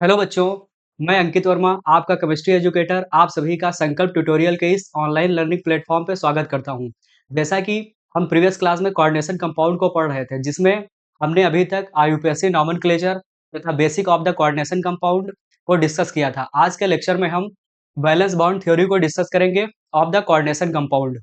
Hello बच्चों, मैं अंकित वर्मा, आपका केमिस्ट्री एजुकेटर, आप सभी का संकल्प ट्यूटोरियल के इस ऑनलाइन लर्निंग प्लेटफॉर्म पे स्वागत करता हूँ। जैसा कि हम प्रीवियस क्लास में कोऑर्डिनेशन कंपाउंड को पढ़ रहे थे, जिसमें हमने अभी तक आईयूपीएसी नोमेनक्लेचर तथा basic of the coordination compound को डिस्कस किया था। आज के लेक्चर में हम वैलेंस बॉन्ड थ्योरी को डिस्कस करेंगे ऑफ द कोऑर्डिनेशन कंपाउंड।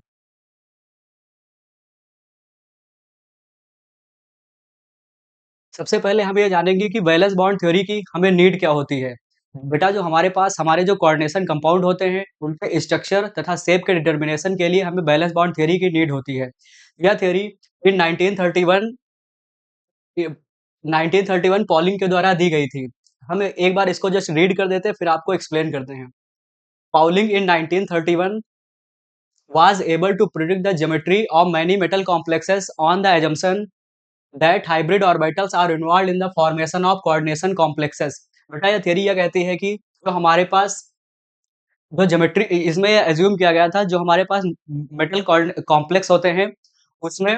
सबसे पहले हम ये जानेंगे कि वैलेंस बॉन्ड थ्योरी की हमें नीड क्या होती है। बेटा, जो हमारे पास हमारे जो कोऑर्डिनेशन कंपाउंड होते हैं, उनके स्ट्रक्चर तथा शेप के डिटर्मिनेशन के लिए हमें वैलेंस बॉन्ड थ्योरी की नीड होती है। यह थ्योरी इन 1931 1931 पॉलिंग के द्वारा दी गई थी। हम एक बार इसको जस्ट रीड कर देते हैं, फिर आपको एक्सप्लेन करते हैं। Pauling in 1931 was able to predict the geometry of many metal complexes on the assumption that hybrid orbitals are involved in the formation of coordination complexes। बेटा, ये थियरी यह कहती है कि जो हमारे पास जो ज्योमेट्री इसमें एज्यूम किया गया था, जो हमारे पास मेटल कॉम्प्लेक्स होते हैं, उसमें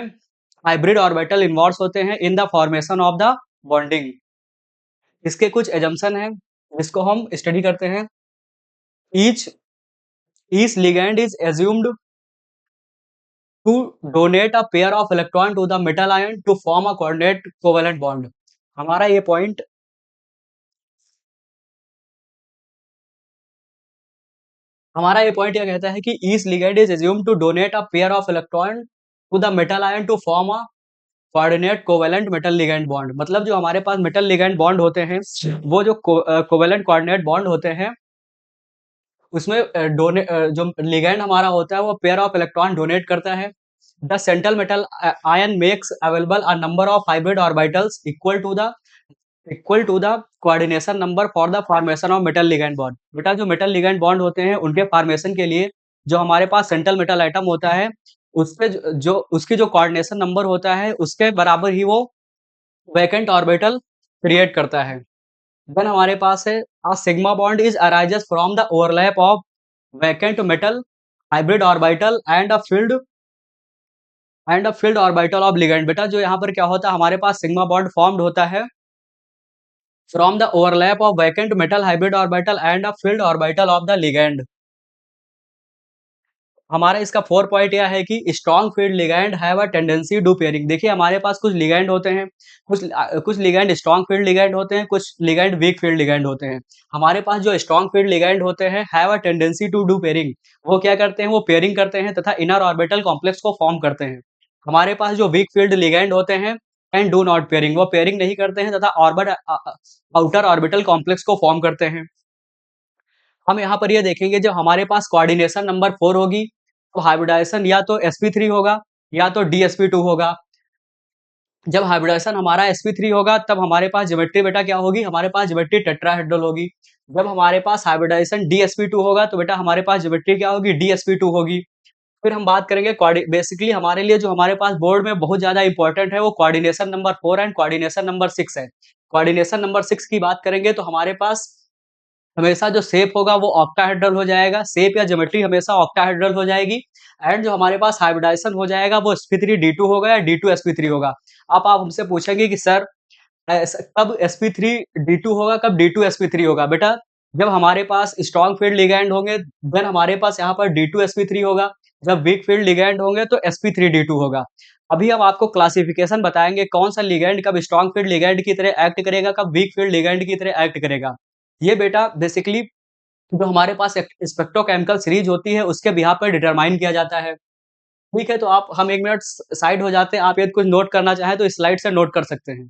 हाइब्रिड ऑर्बिटल इन्वॉल्व होते हैं in the formation of the bonding. इसके कुछ एजम्पशन हैं जिसको हम स्टडी करते हैं। Each each ligand is assumed to donate a pair of electron to the metal ion to form a coordinate covalent bond. हमारा ये पॉइंट हमारा ये पॉइंट यह कहता है कि each ligand is assumed to donate a pair of electron to the metal ion to form a coordinate covalent metal ligand bond. मतलब जो हमारे पास मेटल लिगैंड बॉन्ड होते हैं, वो जो कोवेलेंट कोऑर्डिनेट बॉन्ड होते हैं, उसमें जो लिगैंड हमारा होता है वो पेयर ऑफ इलेक्ट्रॉन डोनेट करता है। The central metal ion makes available a number of hybrid orbitals equal to the coordination number for the formation of metal ligand bond. बेटा, जो मेटल लिगैंड बॉन्ड होते हैं, उनके फॉर्मेशन के लिए जो हमारे पास सेंट्रल मेटल आइटम होता है, उसपे जो उसकी जो कोऑर्डिनेशन नंबर होता है, उसके बराबर ही वो वैकेंट ऑर्बिटल क्रिएट करता है। देन हमारे पास है a sigma bond is arises from the overlap of vacant metal hybrid orbital and a filled orbital of ligand. बेटा, जो यहाँ पर क्या होता है, हमारे पास सिग्मा बॉन्ड फॉर्म्ड होता है from the overlap of vacant metal hybrid orbital and a filled orbital of the ligand। हमारा इसका 4 पॉइंट यह है कि strong field ligand have a tendency to pairing. देखिए, हमारे पास कुछ लिगैंड होते हैं, कुछ लिगैंड स्ट्रॉन्ग फील्ड लिगैंड होते हैं, कुछ लिगैंड वीक फील्ड लिगैंड होते हैं। हमारे पास जो स्ट्रॉन्ग फील्ड लिगैंड होते हैं have a tendency to do pairing. वो क्या करते हैं, वो पेयरिंग करते हैं तथा इनर ऑर्बिटल कॉम्प्लेक्स को फॉर्म करते हैं। हमारे पास जो वीक फील्ड लिगैंड होते हैं एंड डू नॉट पेयरिंग, वो पेयरिंग नहीं करते हैं तथा आउटर ऑर्बिटल कॉम्प्लेक्स को फॉर्म करते हैं। हम यहाँ पर ये देखेंगे, जब हमारे पास कोऑर्डिनेशन नंबर 4 होगी, तो हाइब्रिडाइजेशन या तो sp3 होगा या तो dsp2 होगा। जब हाइब्रिडाइजेशन हमारा sp3 होगा, तब हमारे पास ज्योमेट्री बेटा क्या होगी, हमारे पास ज्योमेट्री टेट्राहेड्रल होगी। जब हमारे पास हाइब्रिडाइजेशन dsp2 होगा, तो बेटा हमारे पास ज्योमेट्री क्या होगी, dsp2 होगी। फिर हम बात करेंगे बेसिकली हमारे लिए जो हमारे पास बोर्ड में बहुत ज्यादा इंपॉर्टेंट है, वो coordination number 4 and coordination number 6 है। कोऑर्डिनेशन नंबर 6 की बात करेंगे तो हमारे पास हमेशा जो शेप होगा वो ऑक्टाहेड्रल हो जाएगा, शेप या ज्योमेट्री हमेशा ऑक्टाहेड्रल हो जाएगी। एंड जो हमारे पास हाइब्रिडाइजेशन हो जाएगा वो sp3d2 होगा या d2sp3 होगा। अब आप हमसे पूछेंगे कि सर, कब sp3d2 होगा, कब d2sp3 होगा। बेटा, जब हमारे पास स्ट्रॉन्ग फील्ड लिगैंड होंगे, देन हमारे पास यहाँ पर d2sp3 होगा। जब वीक फील्ड लिगैंड होंगे तो sp3d2 होगा। अभी हम आपको क्लासिफिकेशन बताएंगे, कौन सा लिगैंड कब स्ट्रॉन्ग फील्ड लिगैंड की तरह एक्ट करेगा, कब वीक फील्ड लिगैंड की तरह एक्ट करेगा। ये बेटा बेसिकली जो हमारे पास एक स्पेक्ट्रोकेमिकल सीरीज होती है, उसके बिहाफ पर डिटरमाइन किया जाता है। ठीक है, तो आप हम 1 मिनट साइड हो जाते हैं, आप यदि कुछ नोट करना चाहें तो इस स्लाइड से नोट कर सकते हैं।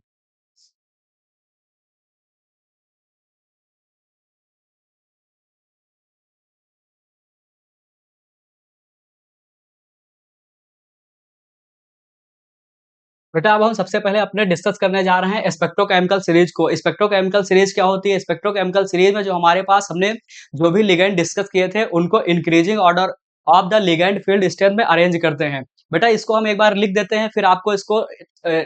बेटा, अब हम सबसे पहले अपने डिस्कस करने जा रहे हैं स्पेक्ट्रोकेमिकल सीरीज को। स्पेक्ट्रोकेमिकल सीरीज क्या होती है? स्पेक्ट्रोकेमिकल सीरीज में जो हमारे पास हमने जो भी लिगैंड डिस्कस किए थे, उनको increasing order of the ligand field strength में अरेंज करते हैं। बेटा, इसको हम एक बार लिख देते हैं, फिर आपको इसको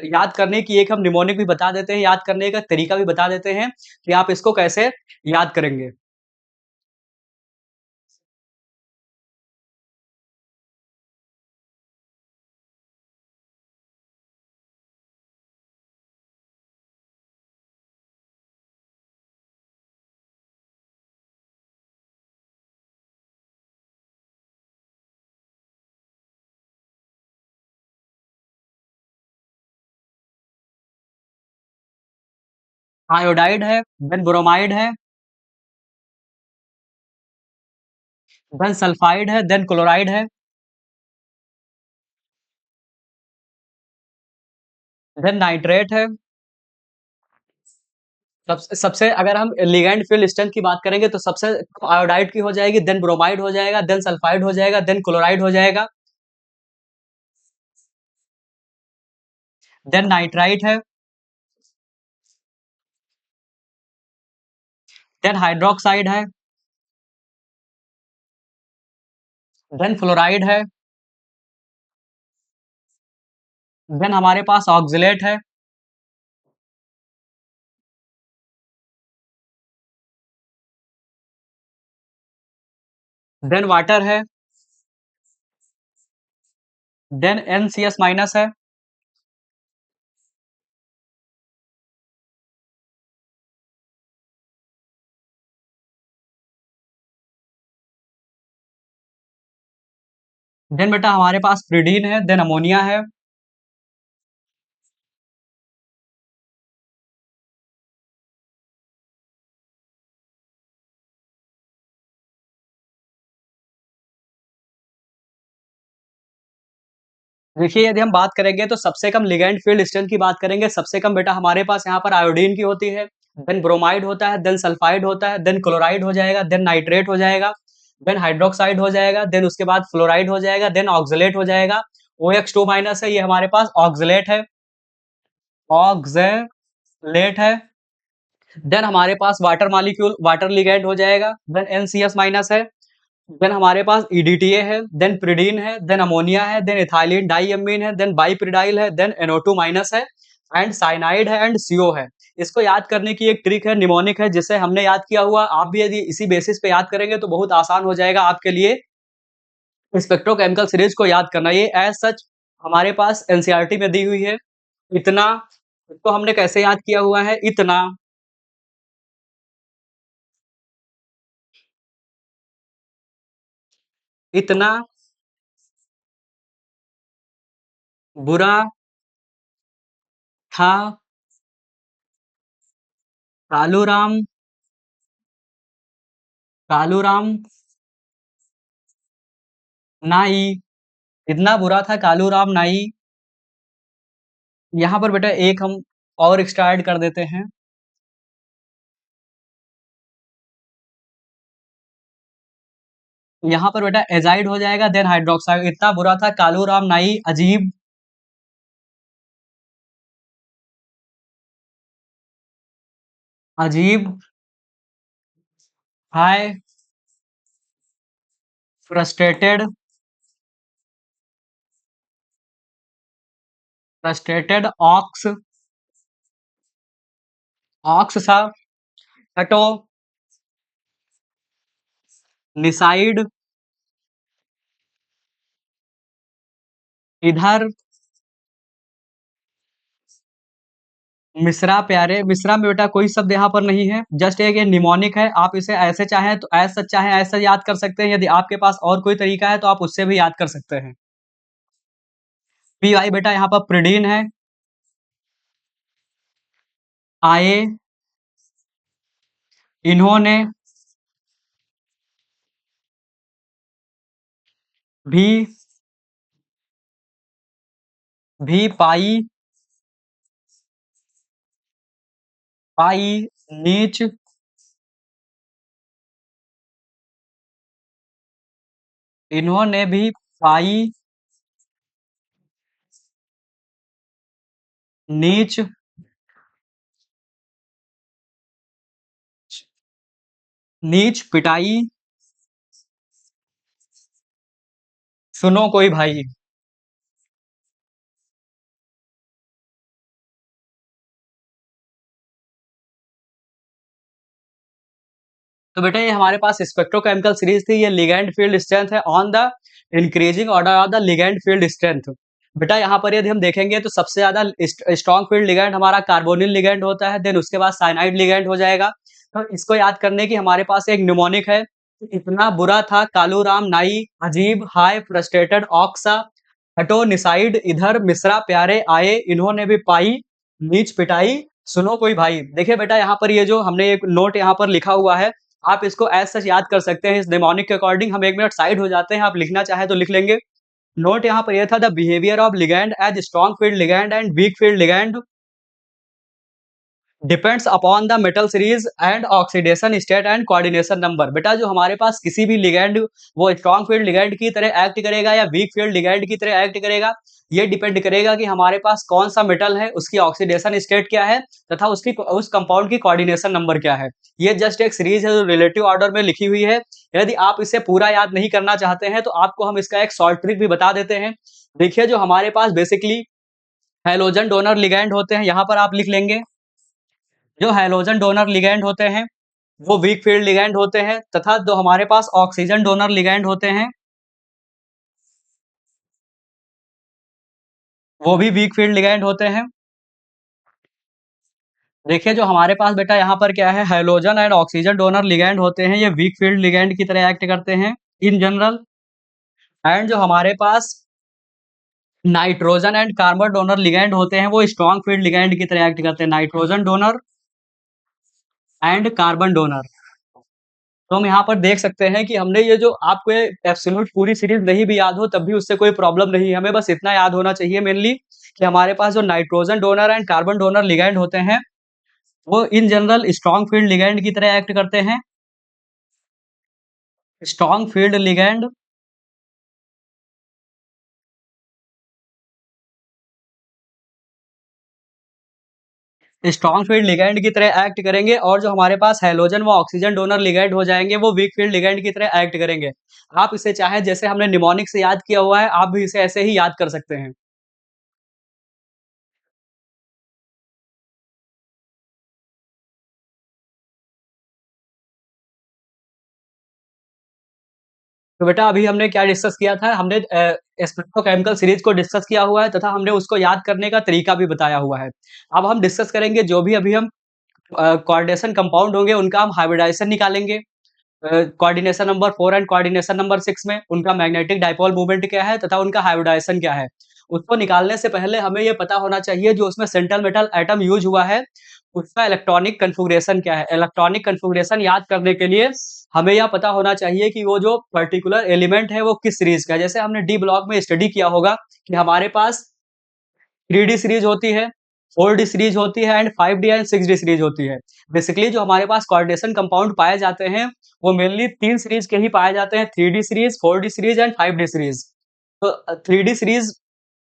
याद करने की एक हम निमोनिक भी बता देते हैं, याद करने का तरीका भी बता देते हैं कि आप इसको कैसे याद करेंगे। आयोडाइड है, देन ब्रोमाइड है, देन सल्फाइड है, देन क्लोराइड है, देन नाइट्रेट है। सबसे अगर हम लिगैंड फील्ड स्ट्रेंथ की बात करेंगे तो सबसे आयोडाइड की हो जाएगी, देन ब्रोमाइड हो जाएगा, देन सल्फाइड हो जाएगा, देन क्लोराइड हो जाएगा, देन नाइट्राइट है, देन हाइड्रोक्साइड है, देन फ्लोराइड है, देन हमारे पास ऑक्सलेट है, देन वाटर है, देन NCS माइनस है, देन बेटा हमारे पास प्रिडीन है, देन अमोनिया है। देखिए यदि हम बात करेंगे तो सबसे कम लिगैंड फील्ड स्ट्रेंथ की बात करेंगे, सबसे कम बेटा हमारे पास यहाँ पर आयोडीन की होती है, देन ब्रोमाइड होता है, देन सल्फाइड होता है, देन क्लोराइड हो जाएगा, देन नाइट्रेट हो जाएगा, देन हाइड्रोक्साइड हो जाएगा, देन उसके बाद फ्लोराइड हो जाएगा, देन ऑक्सलेट हो जाएगा। OX2 माइनस है, ये हमारे पास ऑक्सलेट है, ऑक्सलेट है। देन हमारे पास वाटर मॉलिक्यूल वाटर लिगैंड हो जाएगा, देन NCS माइनस है, देन हमारे पास EDTA है, देन प्रिडीन है, देन अमोनिया है, देन इथाइलिन डाइअमीन है, देन बाइप्रिडाइल है, देन NO2 माइनस है, एंड साइनाइड है, एंड CO है। इसको याद करने की एक ट्रिक है, निमोनिक है, जिसे हमने याद किया हुआ, आप भी यदि इसी बेसिस पे याद करेंगे तो बहुत आसान हो जाएगा आपके लिए स्पेक्ट्रोकेमिकल सीरीज को याद करना। ये एज सच हमारे पास NCERT में दी हुई है। इतना, इसको हमने कैसे याद किया हुआ है, इतना, इतना बुरा था कालूराम, कालूराम नाई, इतना बुरा था कालूराम नाई। यहाँ पर बेटा एक हम और एक्स्ट्रा ऐड कर देते हैं, यहाँ पर बेटा एजाइड हो जाएगा, देन हाइड्रोक्साइड। इतना बुरा था कालूराम नाई, अजीब, अजीब, हाय, फ्रस्ट्रेटेड, फ्रस्ट्रेटेड ऑक्स, ऑक्स सा, हटो, निसाइड, इधर, मिश्रा प्यारे। मिश्रा में बेटा कोई शब्द यहाँ पर नहीं है, जस्ट एक ये निमोनिक है। आप इसे ऐसे चाहें तो ऐसा याद कर सकते हैं, यदि आपके पास और कोई तरीका है तो आप उससे भी याद कर सकते हैं। PI बेटा यहाँ पर प्रिडीन है, आए, इन्होंने, भी, भी पाई, पाई, नीच, इन्होंने भी पाई, नीच, नीच पिटाई, सुनो कोई भाई। तो बेटा ये हमारे पास स्पेक्ट्रोकेमिकल सीरीज थी, ये लिगैंड फील्ड स्ट्रेंथ है on the increasing order of the ligand field strength. बेटा यहाँ पर यदि हम देखेंगे तो सबसे ज्यादा स्ट्रॉन्ग फील्ड लिगैंड हमारा कार्बोनिल लिगैंड होता है, देन उसके बाद साइनाइड लिगैंड हो जाएगा। तो इसको याद करने की हमारे पास एक निमोनिक है, इतना बुरा था कालूराम नाई, अजीब, हाय, फ्रस्ट्रेटेड ऑक्सा, हटो, निसाइड, इधर, मिश्रा प्यारे, आए, इन्होंने भी पाई, नीच पिटाई, सुनो कोई भाई, देखिए बेटा यहाँ पर ये जो हमने एक नोट यहाँ पर लिखा हुआ है, आप इसको एज़ सच याद कर सकते हैं इस निमोनिक के अकॉर्डिंग। हम 1 मिनट साइड हो जाते हैं, आप लिखना चाहें तो लिख लेंगे। नोट यहाँ पर ये था the behaviour of ligand as strong field ligand and weak field ligand depends upon the metal series and oxidation state and coordination number. बेटा जो हमारे पास किसी भी लिगैंड वो स्ट्रॉन्ग फील्ड लिगैंड की तरह एक्ट करेगा या वीक फील्ड लिगैंड की तरह एक्ट करेगा, ये डिपेंड करेगा कि हमारे पास कौन सा मेटल है, उसकी ऑक्सीडेशन स्टेट क्या है तथा उसकी उस कंपाउंड की कोऑर्डिनेशन नंबर क्या है। ये जस्ट एक सीरीज है जो रिलेटिव ऑर्डर में लिखी हुई है। यदि आप इसे पूरा याद नहीं करना चाहते हैं तो आपको हम इसका एक शॉर्ट ट्रिक भी बता देते हैं। देखिए जो हमारे पास बेसिकली हैलोजन डोनर लिगैंड होते हैं, यहाँ पर आप लिख लेंगे जो हैलोजन डोनर लिगैंड होते हैं वो वीक फील्ड लिगैंड होते हैं तथा जो हमारे पास ऑक्सीजन डोनर लिगैंड होते हैं वो भी वीक फील्ड लिगैंड होते हैं। देखिए जो हमारे पास बेटा यहाँ पर क्या है, halogen and oxygen donor ligand होते हैं, ये वीक फील्ड लिगैंड की तरह एक्ट करते हैं इन जनरल। एंड जो हमारे पास nitrogen and carbon donor ligand होते हैं वो स्ट्रॉन्ग फील्ड लिगैंड की तरह एक्ट करते हैं, nitrogen donor and carbon donor. तो हम यहाँ पर देख सकते हैं कि हमने ये जो आपको ये एब्सोल्यूट पूरी सीरीज नहीं भी याद हो तब भी उससे कोई प्रॉब्लम नहीं है, हमें बस इतना याद होना चाहिए मेनली कि हमारे पास जो nitrogen donor and carbon donor ligand होते हैं वो in general strong field ligand की तरह एक्ट करते हैं। Strong field ligand strong field ligand की तरह एक्ट करेंगे और जो हमारे पास हैलोजन व ऑक्सीजन डोनर लिगैंड हो जाएंगे वो वीक फील्ड लिगैंड की तरह एक्ट करेंगे। आप इसे चाहे जैसे हमने निमोनिक से याद किया हुआ है आप भी इसे ऐसे ही याद कर सकते हैं। तो बेटा अभी हमने क्या डिस्कस किया था, हमने स्पेक्ट्रोकेमिकल सीरीज को डिस्कस किया हुआ है तथा हमने उसको याद करने का तरीका भी बताया हुआ है। अब हम डिस्कस करेंगे जो भी अभी हम कोऑर्डिनेशन कंपाउंड होंगे उनका हम हाइब्रिडाइजेशन निकालेंगे। Coordination number 4 and coordination number 6 में उनका मैग्नेटिक डाइपोल मोमेंट क्या है तथा उनका हाइब्रिडाइजेशन क्या है। उसको निकालने से पहले हमें ये पता होना चाहिए जो उसमें सेंट्रल मेटल एटम यूज हुआ है उसका इलेक्ट्रॉनिक कन्फिगरेशन क्या है। इलेक्ट्रॉनिक कन्फिगरेशन याद करने के लिए हमें यह पता होना चाहिए कि वो जो पर्टिकुलर एलिमेंट है वो किस सीरीज का है। जैसे हमने डी ब्लॉक में स्टडी किया होगा कि हमारे पास 3D सीरीज होती है, 4D सीरीज होती है and 5D and 6D series होती है। बेसिकली जो हमारे पास कोऑर्डिनेशन कंपाउंड पाए जाते हैं वो मेनली 3 सीरीज के ही पाए जाते हैं, 3D series, 4D series and 5D series. तो 3D series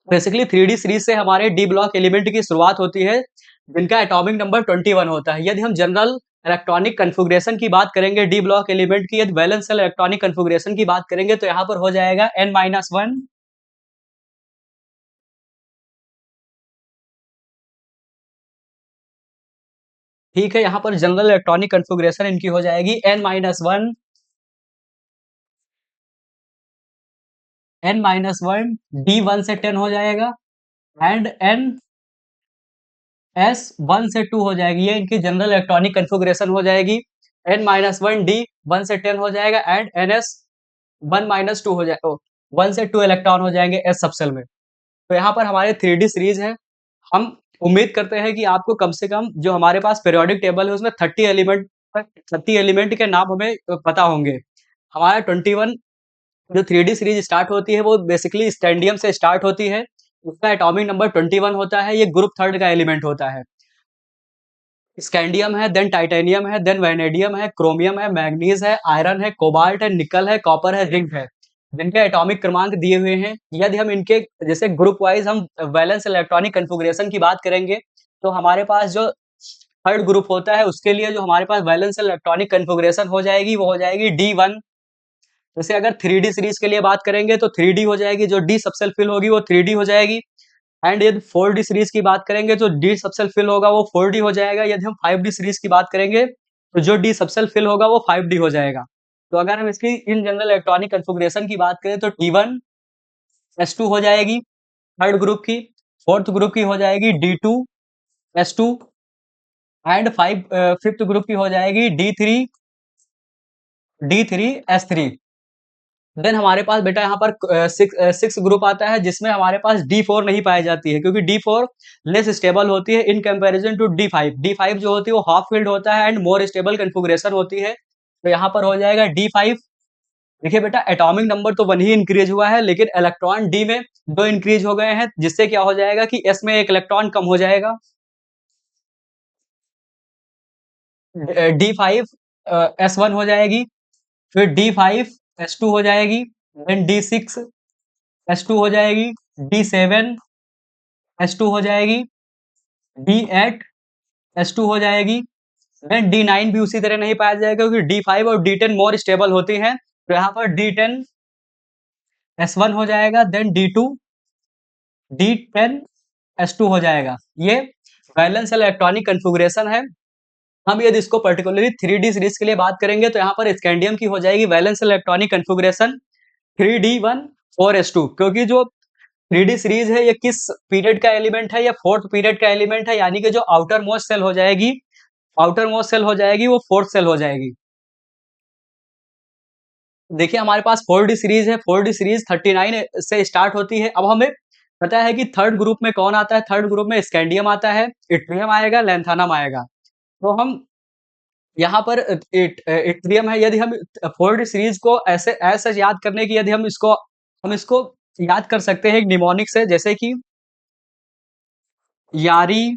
basically 3D series से हमारे डी ब्लॉक एलिमेंट की शुरुआत होती है जिनका एटॉमिक नंबर 21 होता है। यदि हम जनरल इलेक्ट्रॉनिक कन्फिगरेशन की बात करेंगे डी ब्लॉक एलिमेंट की, यदि वैलेंस शेल इलेक्ट्रॉनिक कन्फिगरेशन की बात करेंगे तो यहाँ पर हो जाएगा n-1। ठीक है, यहाँ पर जनरल इलेक्ट्रॉनिक कन्फिगरेशन इनकी हो जाएगी n-1, n-1 D1 से 10 हो जाएगा एंड n S 1 से 2 हो जाएगी। ये इनकी जनरल इलेक्ट्रॉनिक कन्फिगरेशन हो जाएगी। n-1 D 1 से 10 हो जाएगा एंड ns 1-2 हो जाए 1 से 2 इलेक्ट्रॉन हो जाएंगे s सबसेल में। तो यहाँ पर हमारे 3D सीरीज है। हम उम्मीद करते हैं कि आपको कम से कम जो हमारे पास पीरियोडिक टेबल है उसमें 30 एलिमेंट के नाम हमें पता होंगे। हमारा 21 जो 3D सीरीज स्टार्ट होती है वो बेसिकली स्टैंडियम से स्टार्ट होती है। उसका एटॉमिक नंबर 21 होता है, ये ग्रुप थर्ड का एलिमेंट होता है। स्कैंडियम है, देन टाइटेनियम है, देन वैनेडियम है, क्रोमियम है, मैग्नीज है, आयरन है, कोबाल्ट है, निकल है, कॉपर है, जिंक है, जिनके एटॉमिक क्रमांक दिए हुए हैं। यदि हम इनके जैसे ग्रुप वाइज हम वैलेंस इलेक्ट्रॉनिक कन्फिगरेशन की बात करेंगे तो हमारे पास जो थर्ड ग्रुप होता है उसके लिए जो हमारे पास वैलेंस इलेक्ट्रॉनिक कन्फिगरेशन हो जाएगी वो हो जाएगी D1। जैसे अगर 3D सीरीज के लिए बात करेंगे तो 3D हो जाएगी, जो D सबसेल फिल होगी वो 3D हो जाएगी। एंड यदि 4D सीरीज की बात करेंगे तो D सबसेल फिल होगा वो 4D हो जाएगा। यदि हम 5D सीरीज की बात करेंगे तो जो D सबसेल फिल होगा वो 5D हो जाएगा। तो अगर हम इसकी इन जनरल इलेक्ट्रॉनिक कन्फिगरेशन की बात करें तो T1 S2 हो जाएगी थर्ड ग्रुप की, फोर्थ ग्रुप की हो जाएगी D2 S2 and fifth group की हो जाएगी D3 S3। देन हमारे पास बेटा यहाँ पर सिक्स ग्रुप आता है जिसमें हमारे पास D4 नहीं पाई जाती है क्योंकि D4 लेस स्टेबल होती है in comparison to D5। D5 जो होती है वो हाफ फील्ड होता है एंड मोर स्टेबल कन्फिगरेशन होती है। तो यहाँ पर हो जाएगा D5। देखिए बेटा एटॉमिक नंबर तो 1 ही इंक्रीज हुआ है लेकिन इलेक्ट्रॉन डी में 2 इंक्रीज हो गए हैं जिससे क्या हो जाएगा कि एस में एक इलेक्ट्रॉन कम हो जाएगा। D5 S1 हो जाएगी, फिर D5 S2 हो जाएगी, देन D6 S2 हो जाएगी, D7 S2 हो जाएगी, D8 S2 हो जाएगी, देन D9 भी उसी तरह नहीं पाया जाएगा क्योंकि D5 और D10 मोर स्टेबल होती हैं। तो यहाँ पर D10 S1 हो जाएगा, देन D2 D10 S2 हो जाएगा। ये वैलेंस इलेक्ट्रॉनिक कन्फिगरेशन है। हम यदि इसको पर्टिकुलरली 3D सीरीज के लिए बात करेंगे तो यहाँ पर स्कैंडियम की हो जाएगी valence electronic configuration 3D1 4s2 क्योंकि जो 3D सीरीज है ये किस पीरियड का एलिमेंट है, ये फोर्थ पीरियड का एलिमेंट है, यानी कि जो आउटर मोस्ट सेल हो जाएगी, आउटर मोस्ट सेल हो जाएगी वो फोर्थ सेल हो जाएगी। देखिए हमारे पास 4D सीरीज है, 4D सीरीज 39 से स्टार्ट होती है। अब हमें पता है कि थर्ड ग्रुप में कौन आता है, थर्ड ग्रुप में स्कैंडियम आता है, इट्रियम आएगा, लैंथानम आएगा। तो हम यहाँ पर इट्रियम है, यदि हम 4D सीरीज को ऐसे ऐसे याद करने की, यदि हम इसको याद कर सकते हैं एक निमोनिक से, जैसे कि यारी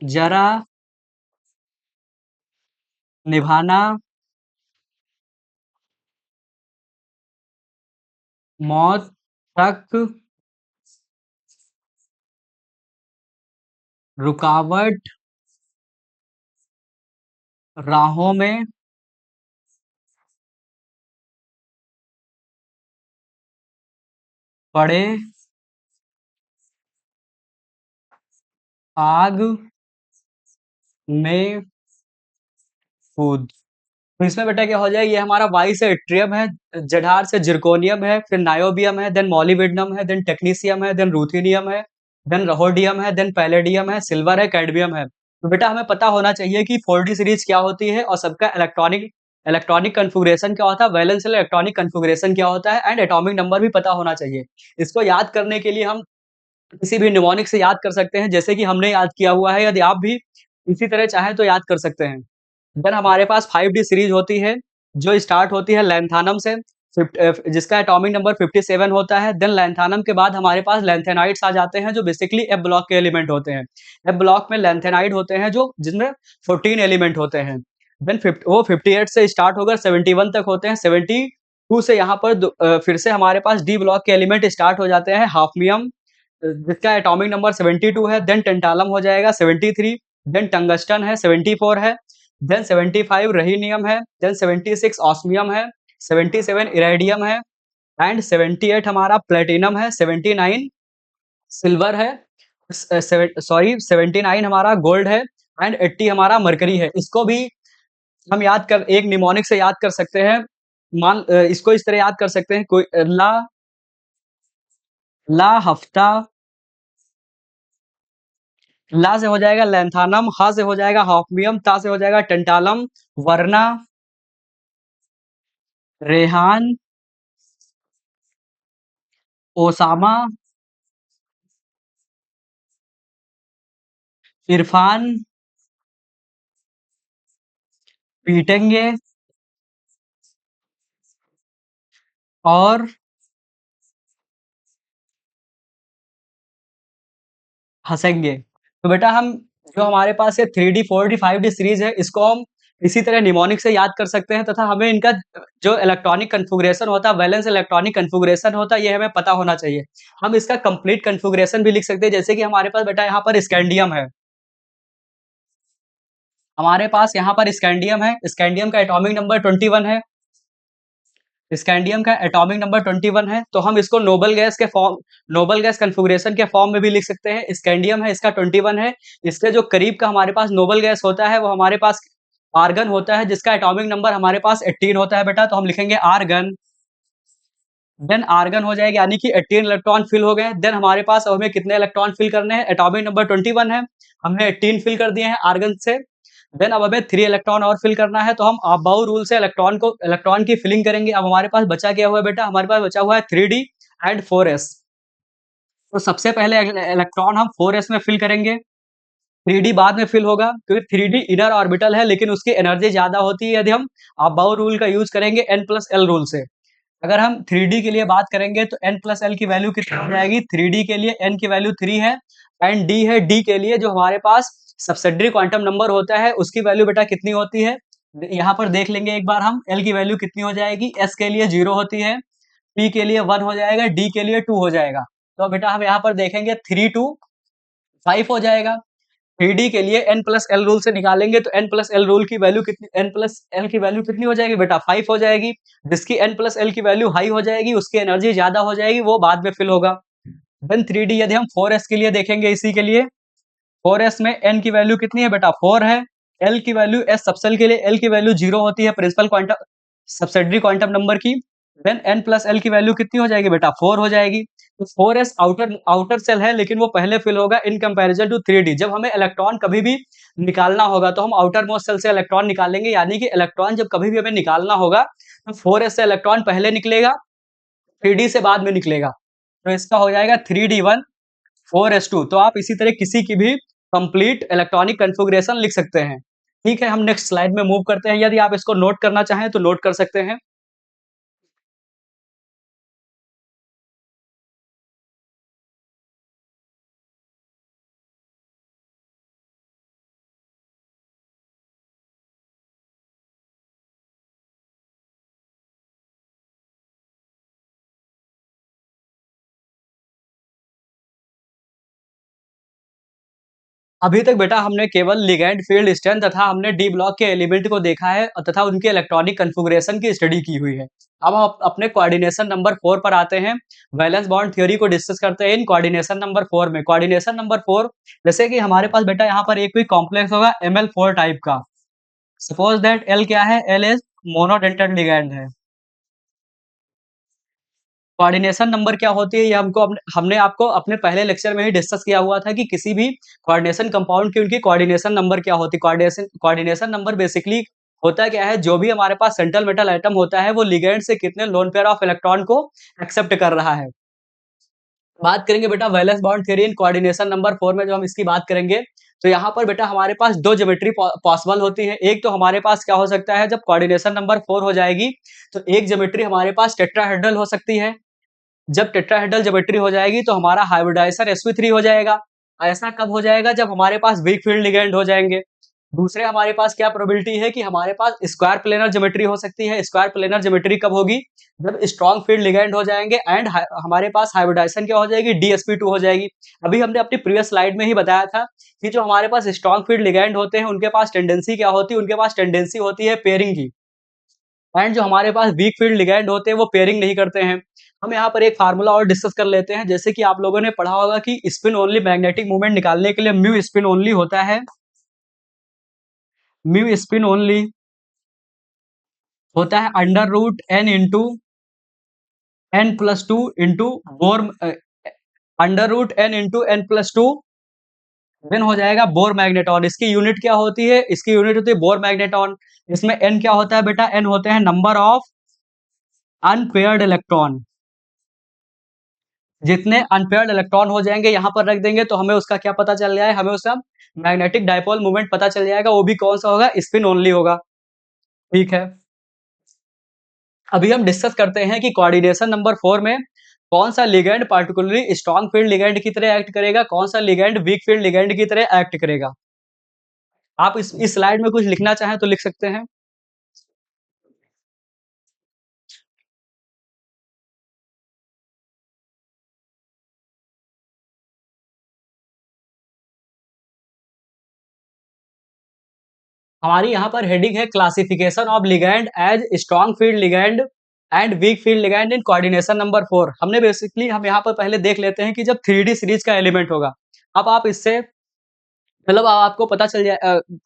जरा निभाना मौत तक रुकावट राहों में पड़े आग में कूद। तो इसमें बेटा क्या हो जाएगा, ये हमारा वाई से इट्रियम है, जठार से जिरकोनियम है, फिर नायोबियम है, देन मॉलिब्डेनम है, देन टेक्नीशियम है, देन रूथेनियम है, देन रहोडियम है, देन पैलेडियम है, सिल्वर है, कैडमियम है। तो बेटा हमें पता होना चाहिए कि 4D सीरीज क्या होती है और सबका इलेक्ट्रॉनिक इलेक्ट्रॉनिक कन्फिगरेशन क्या होता है, वैलेंस इलेक्ट्रॉनिक कन्फिगरेशन क्या होता है एंड एटॉमिक नंबर भी पता होना चाहिए। इसको याद करने के लिए हम किसी भी निमोनिक से याद कर सकते हैं जैसे कि हमने याद किया हुआ है, यदि आप भी इसी तरह चाहें तो याद कर सकते हैं। देन हमारे पास 5D सीरीज होती है जो स्टार्ट होती है लैंथानम से, जिसका एटॉमिक नंबर 57 होता है। देन लैंथानम के बाद हमारे पास लैंथेनाइड्स आ जाते हैं जो बेसिकली एफ ब्लॉक के एलिमेंट होते हैं। एफ ब्लॉक में लैंथेनाइड होते हैं जो जिसमें 14 एलिमेंट होते हैं। देन वो 58 से स्टार्ट होकर 71 तक होते हैं। 72 से यहाँ पर फिर से हमारे पास डी ब्लॉक के एलिमेंट स्टार्ट हो जाते हैं, हाफनियम जिसका एटॉमिक नंबर 72 है। देन टेंटालम हो जाएगा 73, देन टंगस्टन है 74 है, देन 75 रहीनियम है, देन 76 ऑस्मियम है, 77 इरेडियम है एंड 78 हमारा प्लेटिनम है, 79 सिल्वर है, 79 हमारा गोल्ड है एंड 80 हमारा मरकरी है। इसको भी हम याद कर एक निमोनिक से याद कर सकते हैं। इसको इस तरह याद कर सकते हैं, कोई ला ला हफ्ता, ला से हो जाएगा लैंथानम, हा से हो जाएगा हाफमियम, ता से हो जाएगा टेंटालम, वरना, रेहान, ओसामा, इरफान, पीटेंगे और हंसेंगे। तो बेटा हम जो हमारे पास ये 3D 4D 5D सीरीज है इसको हम इसी तरह निमोनिक से याद कर सकते हैं तथा हमें इनका जो इलेक्ट्रॉनिक कन्फिगरेशन होता है, वैलेंस इलेक्ट्रॉनिक कन्फिगरेशन होता है, ये हमें पता होना चाहिए। हम इसका कंप्लीट कन्फिगरेशन भी लिख सकते हैं, जैसे कि हमारे पास बेटा यहाँ पर स्कैंडियम है, हमारे पास यहाँ पर स्कैंडियम है, स्कैंडियम का एटॉमिक नंबर 21 है, स्कैंडियम का एटॉमिक नंबर 21 है। तो हम इसको नोबल गैस कन्फिगरेशन के फॉर्म में भी लिख सकते हैं। स्कैंडियम है, इसका 21 है। इसके जो करीब का हमारे पास नोबल गैस होता है वो हमारे पास आर्गन होता है जिसका एटॉमिक नंबर हमारे पास 18 होता है बेटा, तो हम लिखेंगे आर्गन। देन आर्गन हो जाएगा यानी कि 18 इलेक्ट्रॉन फिल हो गए। देन हमारे पास अब हमें कितने इलेक्ट्रॉन फिल करने हैं, एटॉमिक नंबर 21 है, हमने 18 फिल कर दिए हैं आर्गन से। देन अब हमें 3 इलेक्ट्रॉन और फिल करना है, तो हम अबाउ रूल से इलेक्ट्रॉन की फिलिंग करेंगे। अब हमारे पास बचा क्या हुआ है बेटा? हमारे पास बचा हुआ है 3d एंड 4s। तो सबसे पहले इलेक्ट्रॉन हम 4s में फिल करेंगे, 3d बाद में फिल होगा, क्योंकि 3d इनर ऑर्बिटल है लेकिन उसकी एनर्जी ज्यादा होती है यदि हम अबाउ रूल का यूज करेंगे n+l रूल से। अगर हम 3d के लिए बात करेंगे तो n+l की वैल्यू कितनी हो जाएगी? 3d के लिए n की वैल्यू 3 है एंड d है, d के लिए जो हमारे पास सब्सिडरी क्वांटम नंबर होता है उसकी वैल्यू बेटा कितनी होती है? यहाँ पर देख लेंगे एक बार हम, l की वैल्यू कितनी हो जाएगी? s के लिए 0 होती है, p के लिए 1 हो जाएगा, d के लिए 2 हो जाएगा। तो बेटा हम यहाँ पर देखेंगे 3 2 5 हो जाएगा। 3d के लिए n+l रूल से निकालेंगे तो n+l रूल की वैल्यू कितनी, n+l की वैल्यू कितनी हो जाएगी बेटा? 5 हो जाएगी। जिसकी n+l की वैल्यू हाई हो जाएगी उसकी एनर्जी ज्यादा हो जाएगी, वो बाद में फिल होगा। देन 3d यदि हम 4s के लिए देखेंगे, इसी के लिए 4s में n की वैल्यू कितनी है बेटा? 4 है। l की वैल्यू, s सबसेल के लिए l की वैल्यू 0 होती है principal quantum subsidiary quantum number की। देन n+l की वैल्यू कितनी हो जाएगी बेटा? 4 हो जाएगी। तो 4s आउटर आउटर सेल है लेकिन वो पहले फिल होगा इन कंपैरिजन टू 3d। जब हमें इलेक्ट्रॉन कभी भी निकालना होगा तो हम आउटर मोस्ट सेल से इलेक्ट्रॉन निकालेंगे, यानी कि इलेक्ट्रॉन जब कभी भी हमें निकालना होगा तो 4s से इलेक्ट्रॉन पहले निकलेगा, 3d से बाद में निकलेगा। तो इसका हो जाएगा 3d1 4s2। तो आप इसी तरह किसी की भी कंप्लीट इलेक्ट्रॉनिक कॉन्फ़िगरेशन लिख सकते हैं। ठीक है, हम नेक्स्ट स्लाइड में मूव करते हैं। यदि आप इसको नोट करना चाहें तो नोट कर सकते हैं। अभी तक बेटा हमने केवल लिगैंड फील्ड स्ट्रेंथ तथा हमने डी ब्लॉक के एलिमेंट को देखा है तथा उनके इलेक्ट्रॉनिक कॉन्फ़िगरेशन की स्टडी की हुई है। अब हम अपने कोऑर्डिनेशन नंबर 4 पर आते हैं। वैलेंस बॉन्ड थ्योरी को डिस्कस करते हैं इन कोऑर्डिनेशन नंबर 4 में। कोऑर्डिनेशन नंबर 4, जैसे कि हमारे पास बेटा यहाँ पर एक कोई कॉम्प्लेक्स होगा Ml4 टाइप का। सपोज दैट L क्या है? L इज मोनोडेंटेट लिगैंड है। कोऑर्डिनेशन नंबर क्या होती है, ये हमने आपको अपने पहले लेक्चर में ही डिस्कस किया हुआ था कि किसी भी कोऑर्डिनेशन कंपाउंड की उनकी कोऑर्डिनेशन नंबर क्या होती है। कोऑर्डिनेशन नंबर बेसिकली होता क्या है? जो भी हमारे पास सेंट्रल मेटल एटम होता है वो लिगैंड से कितने लोन पेयर ऑफ इलेक्ट्रॉन को एक्सेप्ट कर रहा है। बात करेंगे बेटा वैलेंस बॉन्ड थ्योरी इन कोऑर्डिनेशन नंबर 4 में, जो हम इसकी बात करेंगे तो यहाँ पर बेटा हमारे पास दो ज्योमेट्री पॉसिबल होती है। एक तो हमारे पास क्या हो सकता है, जब कोऑर्डिनेशन नंबर 4 हो जाएगी तो एक ज्योमेट्री हमारे पास टेट्राहेड्रल हो सकती है। जब टेट्राहेड्रल ज्योमेट्री हो जाएगी तो हमारा हाइब्रिडाइजेशन sp3 हो जाएगा। ऐसा कब हो जाएगा? जब हमारे पास वीक फील्ड लिगैंड हो जाएंगे। दूसरे हमारे पास क्या प्रोबेबिलिटी है कि हमारे पास स्क्वायर प्लेनर ज्योमेट्री हो सकती है। स्क्वायर प्लेनर ज्योमेट्री कब होगी? जब स्ट्रॉन्ग फील्ड लिगैंड हो जाएंगे एंड हमारे पास हाइब्रिडाइजेशन क्या हो जाएगी? dsp2 हो जाएगी। अभी हमने अपनी प्रीवियस स्लाइड में ही बताया था कि जो हमारे पास स्ट्रॉन्ग फील्ड लिगैंड होते हैं उनके पास टेंडेंसी क्या होती है? उनके पास टेंडेंसी होती है पेयरिंग की। एंड जो हमारे पास वीक फील्ड लिगैंड होते हैं वो पेयरिंग नहीं करते हैं। हम यहाँ पर एक फार्मूला और डिस्कस कर लेते हैं। जैसे कि आप लोगों ने पढ़ा होगा कि स्पिन ओनली मैग्नेटिक मूवमेंट निकालने के लिए म्यू स्पिन ओनली होता है। म्यू स्पिन ओनली होता है under root n into Bohr, under root n into n+2 then हो जाएगा बोर मैग्नेटॉन। इसकी यूनिट क्या होती है? इसकी यूनिट होती है बोर मैग्नेटॉन। इसमें n क्या होता है बेटा? n होते हैं नंबर ऑफ अनपेयर्ड इलेक्ट्रॉन। जितने अनपेयर्ड इलेक्ट्रॉन हो जाएंगे यहाँ पर रख देंगे तो हमें उसका क्या पता चल जाए? हमें उसका मैग्नेटिक डाइपोल मूवमेंट पता चल जाएगा। वो भी कौन सा होगा? स्पिन ओनली होगा। ठीक है, अभी हम डिस्कस करते हैं कि कोऑर्डिनेशन नंबर 4 में कौन सा ligand particularly strong field ligand की तरह एक्ट करेगा, कौन सा लिगैंड वीक फील्ड लिगैंड की तरह एक्ट करेगा। आप इस स्लाइड में कुछ लिखना चाहें तो लिख सकते हैं। हमारी यहाँ पर हेडिंग है classification of ligand as strong field ligand and weak field ligand in coordination number 4। हमने बेसिकली हम यहाँ पर पहले देख लेते हैं कि जब 3D सीरीज का एलिमेंट होगा। अब आप इससे मतलब आपको पता चल जाए,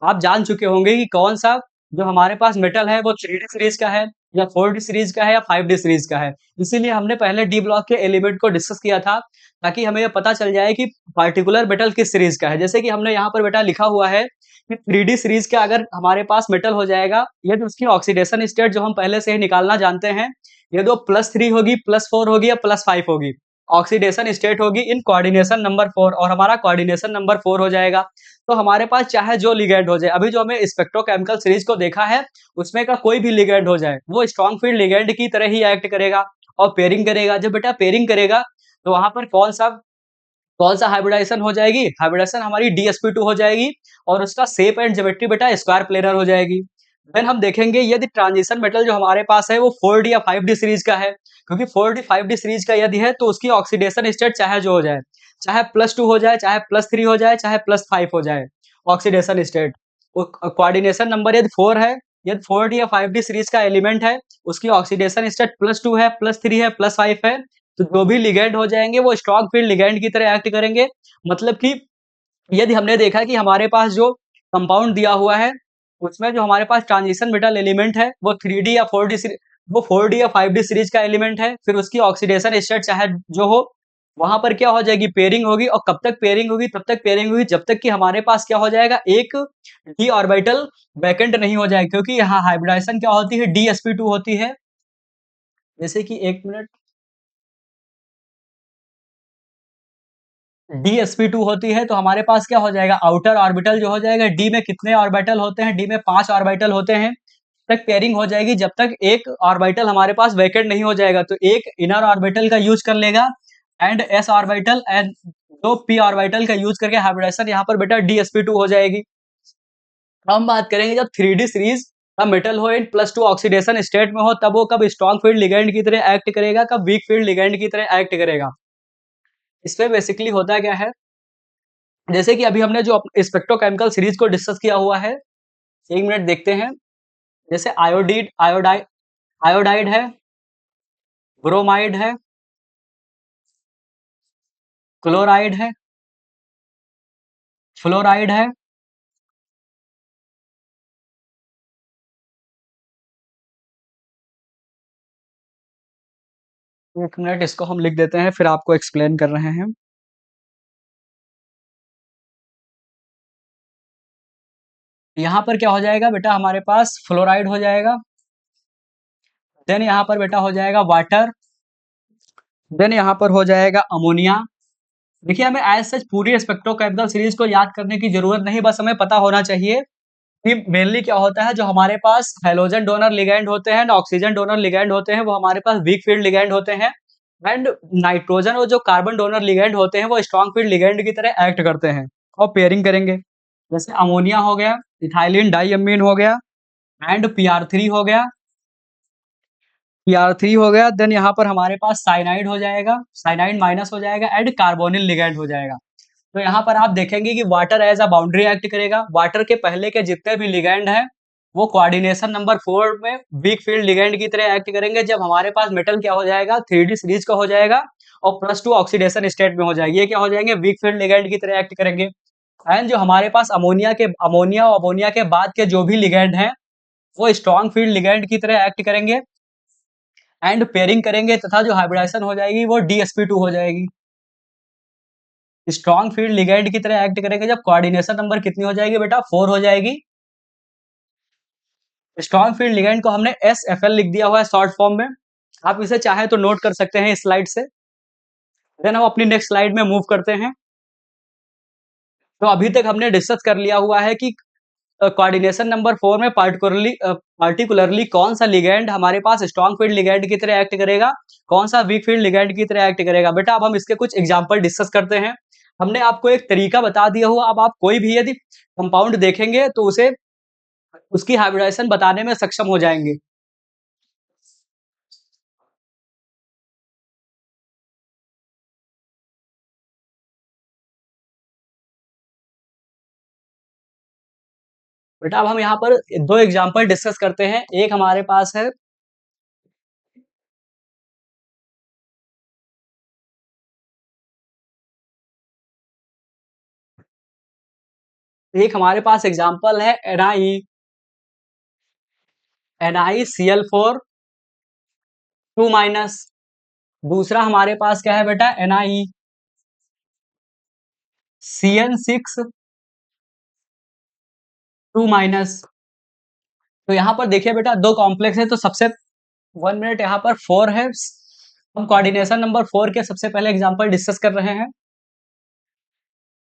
आप जान चुके होंगे कि कौन सा जो हमारे पास मेटल है वो 3D सीरीज का है। या 4D सीरीज का है या 5D सीरीज का है। इसीलिए हमने पहले डी ब्लॉक के एलिमेंट को डिस्कस किया था, ताकि हमें ये पता चल जाए कि पार्टिकुलर मेटल किस सीरीज का है। जैसे कि हमने यहाँ पर बेटा लिखा हुआ है कि 3D सीरीज का अगर हमारे पास मेटल हो जाएगा, यदि उसकी ऑक्सीडेशन स्टेट जो हम पहले से ही निकालना जानते हैं, यदि वो +3 होगी, +4 होगी या +5 होगी। ऑक्सीडेशन स्टेट होगी इन कोऑर्डिनेशन नंबर 4 और हमारा कोऑर्डिनेशन नंबर 4 हो जाएगा। तो हमारे पास चाहे जो लिगैंड हो जाए, अभी जो हमें स्पेक्ट्रोकेमिकल सीरीज को देखा है, उसमें का कोई भी लिगैंड हो जाए, वो स्ट्रॉन्ग फील्ड लिगैंड की तरह ही एक्ट करेगा और पेयरिंग करेगा। जब बेटा पेयरिंग करेगा, तो वहाँ पर कौन-सा हाइब्रिडाइजेशन हो जाएगी? हाइब्रिडाइजेशन हमारी DsP2 हो जाएगी और उसका शेप एंड ज्योमेट्री बेटा स्क्वायर प्लेनर हो जाएगी। देन हम देखेंगे यदि ट्रांजिशन मेटल जो हमारे पास है वो 4D या 5D सीरीज का है, क्योंकि 4D 5D सीरीज का यदि है तो उसकी ऑक्सीडेशन स्टेट चाहे जो हो जाए, चाहे +2 हो जाए, चाहे +3 हो जाए, चाहे +5 हो जाए, ऑक्सीडेशन स्टेट। कोऑर्डिनेशन नंबर यदि 4 है, यदि 4D या 5D सीरीज का एलिमेंट है, उसकी ऑक्सीडेशन स्टेट +2 है, +3 है, +5 है, तो जो भी लिगैंड हो जाएँगे वो स्ट्रॉन्ग फील्ड लिगैंड की तरह एक्ट करेंगे। मतलब कि यदि हमने देखा कि हमारे पास जो कंपाउंड दिया हुआ है, उसमें जो हमारे पास ट्रांजिशन मेटल एलिमेंट है, वो 3D या 4D सीरी वो 4D या 5D सीरीज का एलिमेंट है, फिर उसकी ऑक्सीडेशन स्टेट चाहे जो हो, वहाँ पर क्या हो जाएगी, पेयरिंग होगी और कब तक पेयरिंग होगी, तब तक पेयरिंग होगी जब तक कि हमारे पास क्या हो जाएगा, एक डी ऑर्बिटल वैकेंट नहीं हो जाए, क्योंकि यहाँ हाइब्रिडाइजेशन क्या होती है, DsP2 होती है। जैसे कि 1 मिनट, DsP2 होती है, तो हमारे पास क्या हो जाएगा, आउटर ऑर्बिटल जो हो जाएगा, डी में कितने ऑर्बिटल होते हैं, डी में 5 ऑर्बिटल होते हैं, तक पेयरिंग हो जाएगी जब तक एक ऑर्बिटल हमारे पास वैकेंट नहीं हो जाएगा। तो एक इनर ऑर्बिटल का यूज कर लेगा एंड एस ऑर्बिटल एंड दो पी ऑर्बिटल का यूज करके हाइब्रिडाइजेशन यहाँ पर बेटा DsP2 हो जाएगी। अब हम बात करेंगे जब 3D सीरीज का मेटल हो इन +2 ऑक्सीडेशन स्टेट में हो, तब वो कब स्ट्रॉन्ग फील्ड लिगैंड की तरह एक्ट करेगा, कब वीक फील्ड लिगैंड की तरह एक्ट करेगा। इसमें बेसिकली होता क्या है, जैसे कि अभी हमने जो स्पेक्ट्रोकेमिकल सीरीज को डिस्कस किया हुआ है, 1 मिनट देखते हैं। जैसे आयोडाइड है, ब्रोमाइड है, क्लोराइड है, फ्लोराइड है। 1 मिनट, इसको हम लिख देते हैं, फिर आपको एक्सप्लेन कर रहे हैं। यहाँ पर क्या हो जाएगा बेटा, हमारे पास फ्लोराइड हो जाएगा, देन यहाँ पर बेटा हो जाएगा वाटर, देन यहाँ पर हो जाएगा अमोनिया। देखिए हमें एज सच पूरी स्पेक्ट्रोकेमिकल सीरीज को याद करने की जरूरत नहीं, बस हमें पता होना चाहिए कि मेनली क्या होता है, जो हमारे पास हैलोजन डोनर लिगैंड होते हैं, ऑक्सीजन डोनर लिगैंड होते हैं, वो हमारे पास वीक फील्ड लिगैंड होते हैं एंड नाइट्रोजन और जो कार्बन डोनर लिगैंड होते हैं, वो स्ट्रॉन्ग फील्ड लिगैंड की तरह एक्ट करते हैं और पेयरिंग करेंगे। जैसे अमोनिया हो गया, इथाइलिन डाइअमीन हो गया एंड Pr3 हो गया, Pr3 हो गया, देन यहाँ पर हमारे पास साइनाइड हो जाएगा, साइनाइड माइनस हो जाएगा एंड कार्बोनिल लिगैंड हो जाएगा। तो यहाँ पर आप देखेंगे कि water as a boundary act करेगा। वाटर के पहले के जितने भी लिगैंड हैं, वो कोऑर्डिनेशन नंबर 4 में वीक फील्ड लिगैंड की तरह एक्ट करेंगे। जब हमारे पास मेटल क्या हो जाएगा, 3D सीरीज का हो जाएगा और +2 ऑक्सीडेशन स्टेट में हो जाएगी, ये क्या हो जाएंगे, वीक फील्ड लिगैंड की तरह एक्ट करेंगे। एंड जो हमारे पास अमोनिया और अमोनिया के बाद के जो भी लिगैंड हैं, वो स्ट्रॉन्ग फील्ड लिगैंड की तरह एक्ट करेंगे एंड पेयरिंग करेंगे, तथा जो हाइब्रिडाइजेशन हो जाएगी वो DsP2 हो जाएगी। स्ट्रॉन्ग फील्ड लिगैंड की तरह एक्ट करेंगे जब कोऑर्डिनेशन नंबर कितनी हो जाएगी बेटा, 4 हो जाएगी। स्ट्रॉन्ग फील्ड लिगैंड को हमने SFL लिख दिया हुआ है शॉर्ट फॉर्म में, आप इसे चाहे तो नोट कर सकते हैं इस स्लाइड से। देन हम अपनी नेक्स्ट स्लाइड में मूव करते हैं। तो अभी तक हमने डिस्कस कर लिया हुआ है कि कोऑर्डिनेशन नंबर 4 में पार्टिकुलरली कौन सा लिगैंड हमारे पास स्ट्रॉन्ग फील्ड लिगैंड की तरह एक्ट करेगा, कौन सा वीक फील्ड लिगैंड की तरह एक्ट करेगा। बेटा अब हम इसके कुछ एग्जांपल डिस्कस करते हैं। हमने आपको एक तरीका बता दिया हुआ, अब आप कोई भी यदि कंपाउंड देखेंगे तो उसे उसकी हाइब्रिडाइजेशन बताने में सक्षम हो जाएंगे। बेटा अब हम यहाँ पर दो एग्जांपल डिस्कस करते हैं। एक हमारे पास है, एक हमारे पास एग्जांपल है NiCl4 2 माइनस। दूसरा हमारे पास क्या है बेटा, Na CN6 2 माइनस। तो यहाँ पर देखिए बेटा दो कॉम्प्लेक्स है, तो सबसे 1 मिनट यहाँ पर 4 है। हम कोऑर्डिनेशन नंबर 4 के सबसे पहले एग्जांपल डिस्कस कर रहे हैं।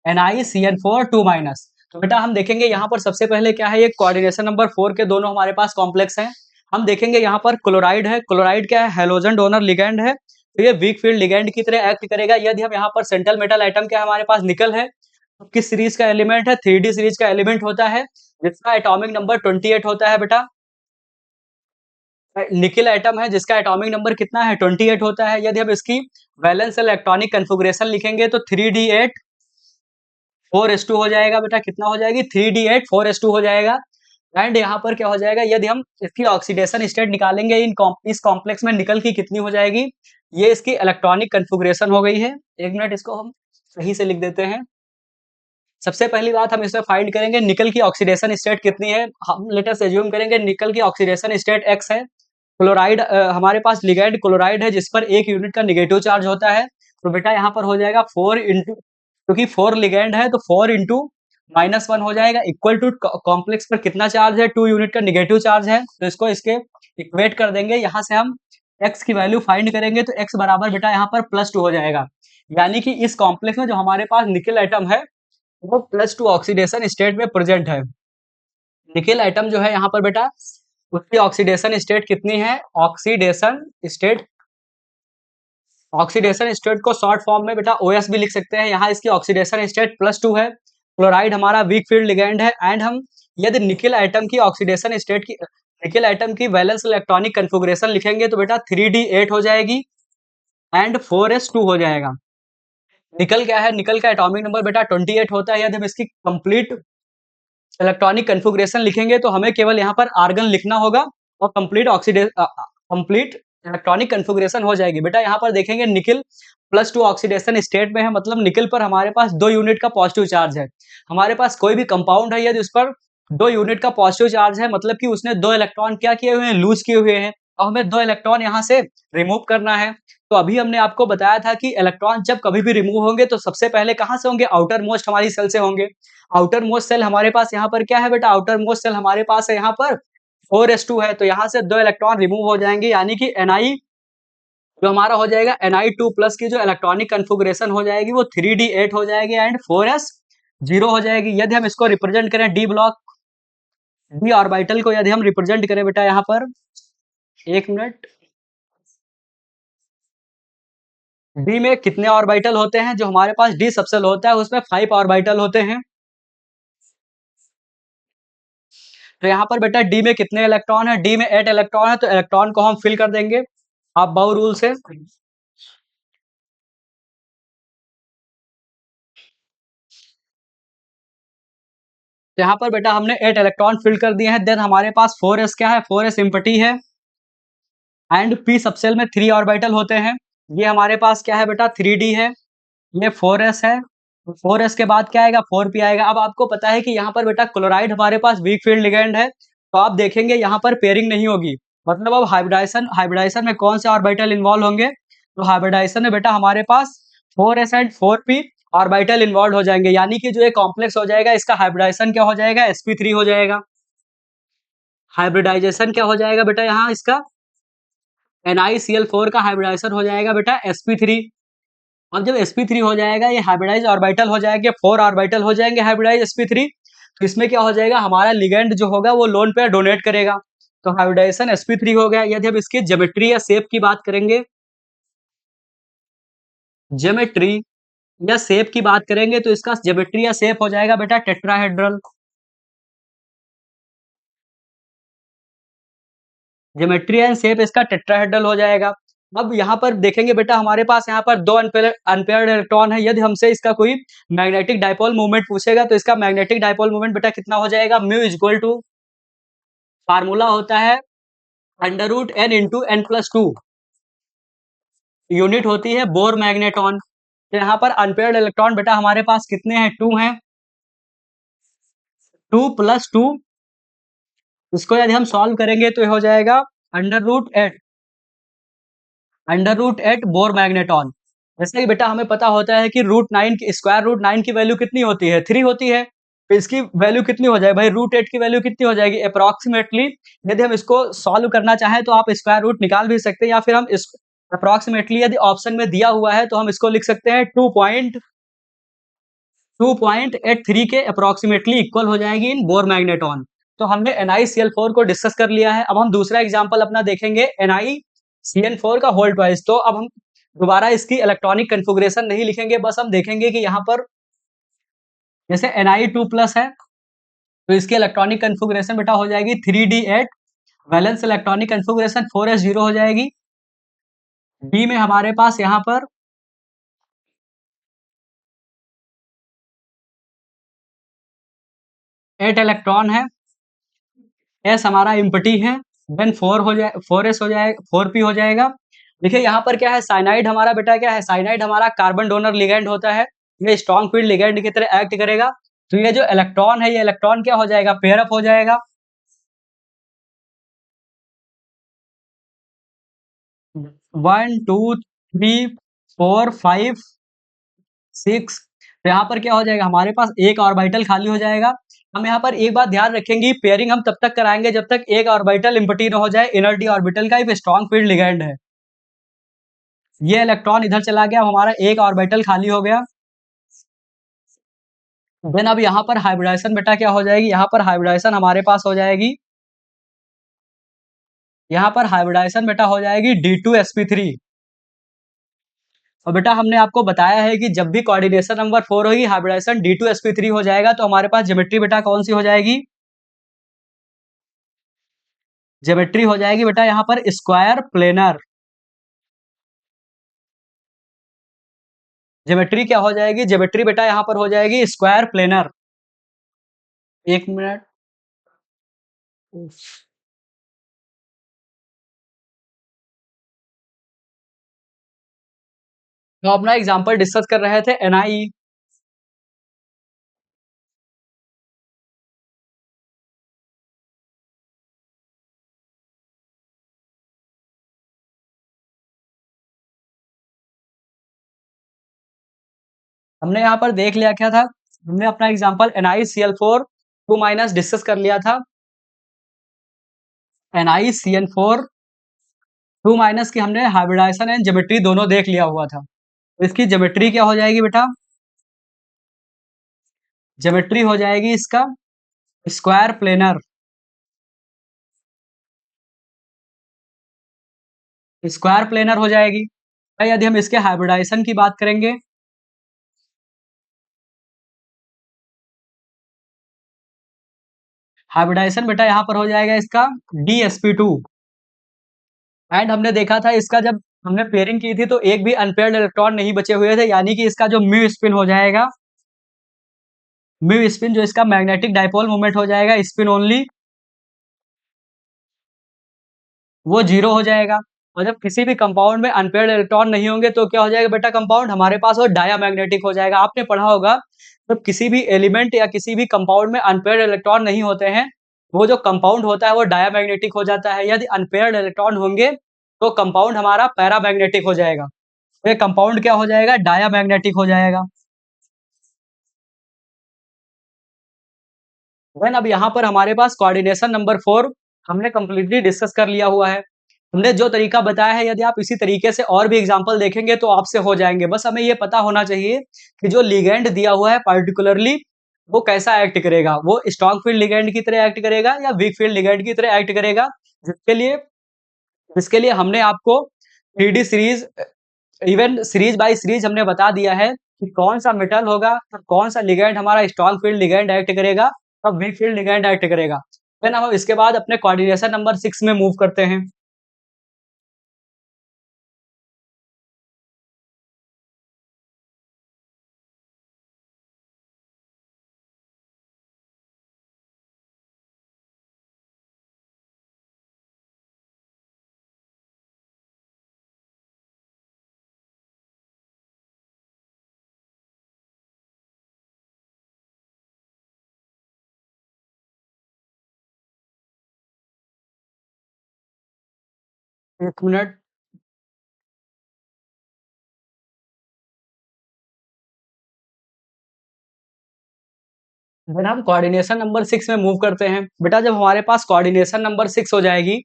NiCN4 2 minus. तो बेटा हम देखेंगे यहाँ पर सबसे पहले क्या है, ये कोऑर्डिनेशन नंबर 4 के दोनों हमारे पास कॉम्प्लेक्स हैं। हम देखेंगे यहाँ पर क्लोराइड है। क्लोराइड क्या है, हैलोजन डोनर लिगैंड है। तो ये वीक फील्ड लिगैंड की तरह एक्ट करेगा। यदि हम यहाँ पर सेंट्रल मेटल आइटम क्या है, हमारे पास निकल है, तो किस सीरीज का एलिमेंट है, 3D सीरीज का एलिमेंट होता है, जिसका एटॉमिक नंबर 28 होता है बेटा। निकिल एटम है जिसका एटॉमिक नंबर कितना है, 28 होता है। यदि हम इसकी वैलेंस इलेक्ट्रॉनिक कन्फिगरेशन लिखेंगे तो 3D8 4s2 हो जाएगा बेटा। कितना हो जाएगी, 3D8 4s2 हो जाएगा। एंड यहाँ पर क्या हो जाएगा, यदि हम इसकी ऑक्सीडेशन स्टेट निकालेंगे इस कॉम्प्लेक्स में निकल की कितनी हो जाएगी, ये इसकी इलेक्ट्रॉनिक कन्फिगरेशन हो गई है। एक मिनट, इसको हम सही से लिख देते हैं। सबसे पहली बात हम इसमें फाइंड करेंगे निकल की ऑक्सीडेशन स्टेट कितनी है। हम लेट अस अज्यूम करेंगे निकल की ऑक्सीडेशन स्टेट x है। क्लोराइड हमारे पास लिगैंड क्लोराइड है जिस पर 1 यूनिट का नेगेटिव चार्ज होता है। तो बेटा यहाँ पर हो जाएगा 4 इंटू, क्योंकि 4 लिगैंड है तो 4 इंटू -1 हो जाएगा, इक्वल टू कॉम्प्लेक्स पर कितना चार्ज है, 2 यूनिट का नेगेटिव चार्ज है। तो इसको इसके इक्वेट कर देंगे। यहाँ से हम x की वैल्यू फाइंड करेंगे तो x बराबर बेटा यहाँ पर +2 हो जाएगा। यानी कि इस कॉम्प्लेक्स में जो हमारे पास निकल आइटम है वो +2 ऑक्सीडेशन स्टेट में प्रेजेंट है। निकल आइटम जो है यहाँ पर बेटा, उसकी ऑक्सीडेशन स्टेट कितनी है, ऑक्सीडेशन स्टेट को शॉर्ट फॉर्म में बेटा OS भी लिख सकते हैं। यहाँ इसकी ऑक्सीडेशन स्टेट +2 है। क्लोराइड हमारा वीक फील्ड लिगैंड है। एंड हम यदि निकल आइटम की ऑक्सीडेशन स्टेट की, निकल आइटम की वैलेंस इलेक्ट्रॉनिक कन्फिगरेशन लिखेंगे तो बेटा 3D8 हो जाएगी एंड 4s2 हो जाएगा। निकल क्या है, निकल का एटॉमिक नंबर बेटा 28 होता है। यदि हम इसकी कंप्लीट इलेक्ट्रॉनिक कन्फिगरेशन लिखेंगे तो हमें केवल यहाँ पर आर्गन लिखना होगा और कंप्लीट इलेक्ट्रॉनिक कन्फिगरेशन हो जाएगी। बेटा यहाँ पर देखेंगे निकल +2 ऑक्सीडेशन स्टेट में है, मतलब निकल पर हमारे पास 2 यूनिट का पॉजिटिव चार्ज है। हमारे पास कोई भी कंपाउंड है यदि उस पर 2 यूनिट का पॉजिटिव चार्ज है, मतलब कि उसने 2 इलेक्ट्रॉन क्या किए हुए हैं, लूज किए हुए हैं, और हमें 2 इलेक्ट्रॉन यहाँ से रिमूव करना है। तो अभी हमने आपको बताया था कि इलेक्ट्रॉन जब कभी भी रिमूव होंगे तो सबसे पहले कहाँ से होंगे, आउटर मोस्ट हमारी सेल से होंगे। आउटर मोस्ट सेल हमारे पास यहाँ पर क्या है बेटा, आउटर मोस्ट सेल हमारे पास है यहाँ पर 4s2 है। तो यहाँ से 2 इलेक्ट्रॉन रिमूव हो जाएंगे, यानी कि Ni जो हमारा हो जाएगा Ni2 प्लस की जो इलेक्ट्रॉनिक कन्फिगरेशन हो जाएगी वो 3D8 हो जाएगी एंड 4s0 हो जाएगी। यदि हम इसको रिप्रेजेंट करें डी ब्लॉक, डी ऑर्बिटल को यदि हम रिप्रेजेंट करें बेटा यहाँ पर, एक मिनट, डी में कितने ऑर्बिटल होते हैं, जो हमारे पास डी सबसेल होता है उसमें 5 ऑर्बिटल होते हैं। तो यहाँ पर बेटा डी में कितने इलेक्ट्रॉन है, डी में 8 इलेक्ट्रॉन है। तो इलेक्ट्रॉन को हम फिल कर देंगे हाफ बाउ रूल से। तो यहाँ पर बेटा हमने 8 इलेक्ट्रॉन फिल कर दिए हैं। देन हमारे पास 4s क्या है, 4s एम्प्टी है एंड पी सबसेल में 3 ऑर्बिटल होते हैं। ये हमारे पास क्या है बेटा, 3D है, ये 4s है। 4s के बाद क्या आएगा, 4p आएगा। अब आपको पता है कि यहाँ पर बेटा क्लोराइड हमारे पास वीक फील्ड लिगैंड है, तो आप देखेंगे यहाँ पर पेयरिंग नहीं होगी। मतलब अब हाइब्रिडाइजेशन में कौन से ऑर्बिटल इन्वॉल्व होंगे, तो हाइब्रिडाइजेशन में बेटा हमारे पास 4s and 4p orbital involve हो जाएंगे। यानी कि जो ये कॉम्प्लेक्स हो जाएगा इसका हाइब्रिडाइजेशन क्या हो जाएगा, sp3 हो जाएगा। हाइब्रिडाइजेशन क्या हो जाएगा बेटा यहाँ इसका, NiCl4 का हाइब्रिडाइजेशन हो जाएगा बेटा sp3। अब जब sp3 हो जाएगा, ये हाइब्रिडाइज ऑर्बिटल हो जाएंगे, 4 ऑर्बिटल हो जाएंगे हाइब्रिडाइज sp3। तो इसमें क्या हो जाएगा, हमारा लिगेंड जो होगा वो लोन पेयर डोनेट करेगा। तो हाइब्रिडाइजेशन sp3 हो गया। यदि हम इसकी ज्योमेट्री या शेप की बात करेंगे, ज्योमेट्री या शेप की बात करेंगे तो इसका ज्योमेट्री या शेप हो जाएगा बेटा टेट्राहेड्रल। ज्योमेट्री एंड शेप इसका टेट्राहेड्रल हो जाएगा। अब यहाँ पर देखेंगे बेटा हमारे पास यहाँ पर 2 अनपेयर्ड इलेक्ट्रॉन है। यदि हमसे इसका कोई मैग्नेटिक डाइपोल मूवमेंट पूछेगा तो इसका मैग्नेटिक डाइपोल मूवमेंट बेटा कितना हो जाएगा, म्यू इक्वल टू, फार्मूला होता है √n × n+2, यूनिट होती है बोर मैग्नेटॉन। तो यहाँ पर अनपेयर्ड इलेक्ट्रॉन बेटा हमारे पास कितने हैं, 2 हैं। 2 + 2, इसको यदि हम सॉल्व करेंगे तो हो जाएगा √8। Under root eight Bohr magneton. जैसे कि बेटा हमें पता होता है कि रूट 9 की स्क्वायर रूट 9 की वैल्यू कितनी होती है? 3 होती है। तो इसकी वैल्यू कितनी हो जाएगी भाई? रूट 8 की वैल्यू कितनी हो जाएगी? अप्रॉक्सिमेटली यदि हम इसको सॉल्व करना चाहें तो आप स्क्वायर रूट निकाल भी सकते हैं या फिर हम इस अप्रॉक्सिमेटली यदि ऑप्शन में दिया हुआ है तो हम इसको लिख सकते हैं 2.83 के अप्रॉक्सिमेटली इक्वल हो जाएगी इन बोर मैग्नेटॉन। तो हमने NiCl4 को डिस्कस कर लिया है। अब हम दूसरा एग्जांपल अपना देखेंगे NiCN4 का होल ट्वाइस। तो अब हम दोबारा इसकी इलेक्ट्रॉनिक कॉन्फ़िगरेशन नहीं लिखेंगे, बस हम देखेंगे कि यहाँ पर जैसे Ni2 प्लस है, तो इसकी इलेक्ट्रॉनिक कॉन्फ़िगरेशन बेटा हो जाएगी 3D8, valence electronic configuration 4s0 हो जाएगी। डी में हमारे पास यहाँ पर 8 इलेक्ट्रॉन है, एस हमारा एम्प्टी है, देन 4s हो जाए 4p हो जाएगा। देखिए यहाँ पर क्या है, साइनाइड हमारा बेटा क्या है, साइनाइड हमारा कार्बन डोनर लिगैंड होता है। ये स्ट्रॉन्ग फील्ड लिगैंड की तरह एक्ट करेगा। तो ये जो इलेक्ट्रॉन है, ये इलेक्ट्रॉन क्या हो जाएगा, पेयर अप हो जाएगा। 1 2 3 4 5 6। तो यहाँ पर क्या हो जाएगा, हमारे पास एक ऑर्बिटल खाली हो जाएगा। हम यहाँ पर एक बात ध्यान रखेंगे, पेयरिंग हम तब तक कराएंगे जब तक एक ऑर्बिटल एम्प्टी न हो जाए इनर्टी ऑर्बिटल का, इफ स्ट्रॉन्ग फील्ड लिगैंड है। ये इलेक्ट्रॉन इधर चला गया, हमारा एक ऑर्बिटल खाली हो गया। देन अब यहाँ पर हाइब्रिडाइजेशन बेटा क्या हो जाएगी, यहाँ पर हाइब्रिडाइजेशन हमारे पास हो जाएगी, यहाँ पर हाइब्रिडाइजेशन बेटा हो जाएगी D2sp3। और बेटा हमने आपको बताया है कि जब भी कोऑर्डिनेशन नंबर 4 होगी, हाइब्रिडाइजेशन D2sp3 हो जाएगा। तो हमारे पास ज्योमेट्री बेटा कौन सी हो जाएगी, ज्योमेट्री हो जाएगी बेटा यहाँ पर स्क्वायर प्लेनर। ज्योमेट्री क्या हो जाएगी, ज्योमेट्री बेटा यहाँ पर हो जाएगी स्क्वायर प्लेनर। एक मिनट। तो अपना एग्जांपल डिस्कस कर रहे थे NI। हमने यहाँ पर देख लिया क्या था, हमने अपना एग्जांपल NiCl4 2 माइनस डिस्कस कर लिया था। NiCN4 2 माइनस की हमने हाइब्रिडाइजेशन एंड ज्योमेट्री दोनों देख लिया हुआ था। तो इसकी ज्योमेट्री क्या हो जाएगी बेटा, ज्योमेट्री हो जाएगी इसका स्क्वायर प्लेनर। स्क्वायर प्लेनर हो जाएगी। यदि हम इसके हाइब्रिडाइजेशन की बात करेंगे, हाइब्रिडाइजेशन बेटा यहाँ पर हो जाएगा इसका DsP2। एंड हमने देखा था इसका, जब हमने पेयरिंग की थी तो एक भी अनपेयर्ड इलेक्ट्रॉन नहीं बचे हुए थे, यानी कि इसका जो म्यू स्पिन हो जाएगा, म्यू स्पिन जो इसका मैग्नेटिक डाइपोल मोमेंट हो जाएगा, स्पिन ओनली, वो 0 हो जाएगा। और जब किसी भी कंपाउंड में अनपेयर्ड इलेक्ट्रॉन नहीं होंगे तो क्या हो जाएगा बेटा, कंपाउंड हमारे पास वो डायामैग्नेटिक हो जाएगा। आपने पढ़ा होगा, जब किसी भी एलिमेंट या किसी भी कंपाउंड में अनपेयर्ड इलेक्ट्रॉन नहीं होते हैं, वो जो कंपाउंड होता है वो डायामैग्नेटिक हो जाता है। यदि अनपेयर्ड इलेक्ट्रॉन होंगे तो कंपाउंड हमारा पैरामैग्नेटिक हो जाएगा। तो ये कंपाउंड क्या हो जाएगा, डायामैग्नेटिक हो जाएगा। देन अब यहाँ पर हमारे पास कोऑर्डिनेशन नंबर 4 हमने कंप्लीटली डिस्कस कर लिया हुआ है। हमने जो तरीका बताया है, यदि आप इसी तरीके से और भी एग्जांपल देखेंगे तो आपसे हो जाएंगे। बस हमें ये पता होना चाहिए कि जो लिगैंड दिया हुआ है पार्टिकुलरली वो कैसा एक्ट करेगा, वो स्ट्रॉन्ग फील्ड लिगैंड की तरह एक्ट करेगा या वीक फील्ड लिगैंड की तरह एक्ट करेगा। जिसके लिए जिसके लिए हमने आपको 3D series, even series by series हमने बता दिया है कि कौन सा मेटल होगा और कौन सा लिगैंड हमारा स्ट्रॉन्ग फील्ड लिगैंड एक्ट करेगा और वीक फील्ड लिगैंड एक्ट करेगा। देन हम इसके बाद अपने कोऑर्डिनेशन नंबर 6 में मूव करते हैं। एक मिनट। देन हम कोऑर्डिनेशन नंबर 6 में मूव करते हैं। बेटा जब हमारे पास कोऑर्डिनेशन नंबर 6 हो जाएगी,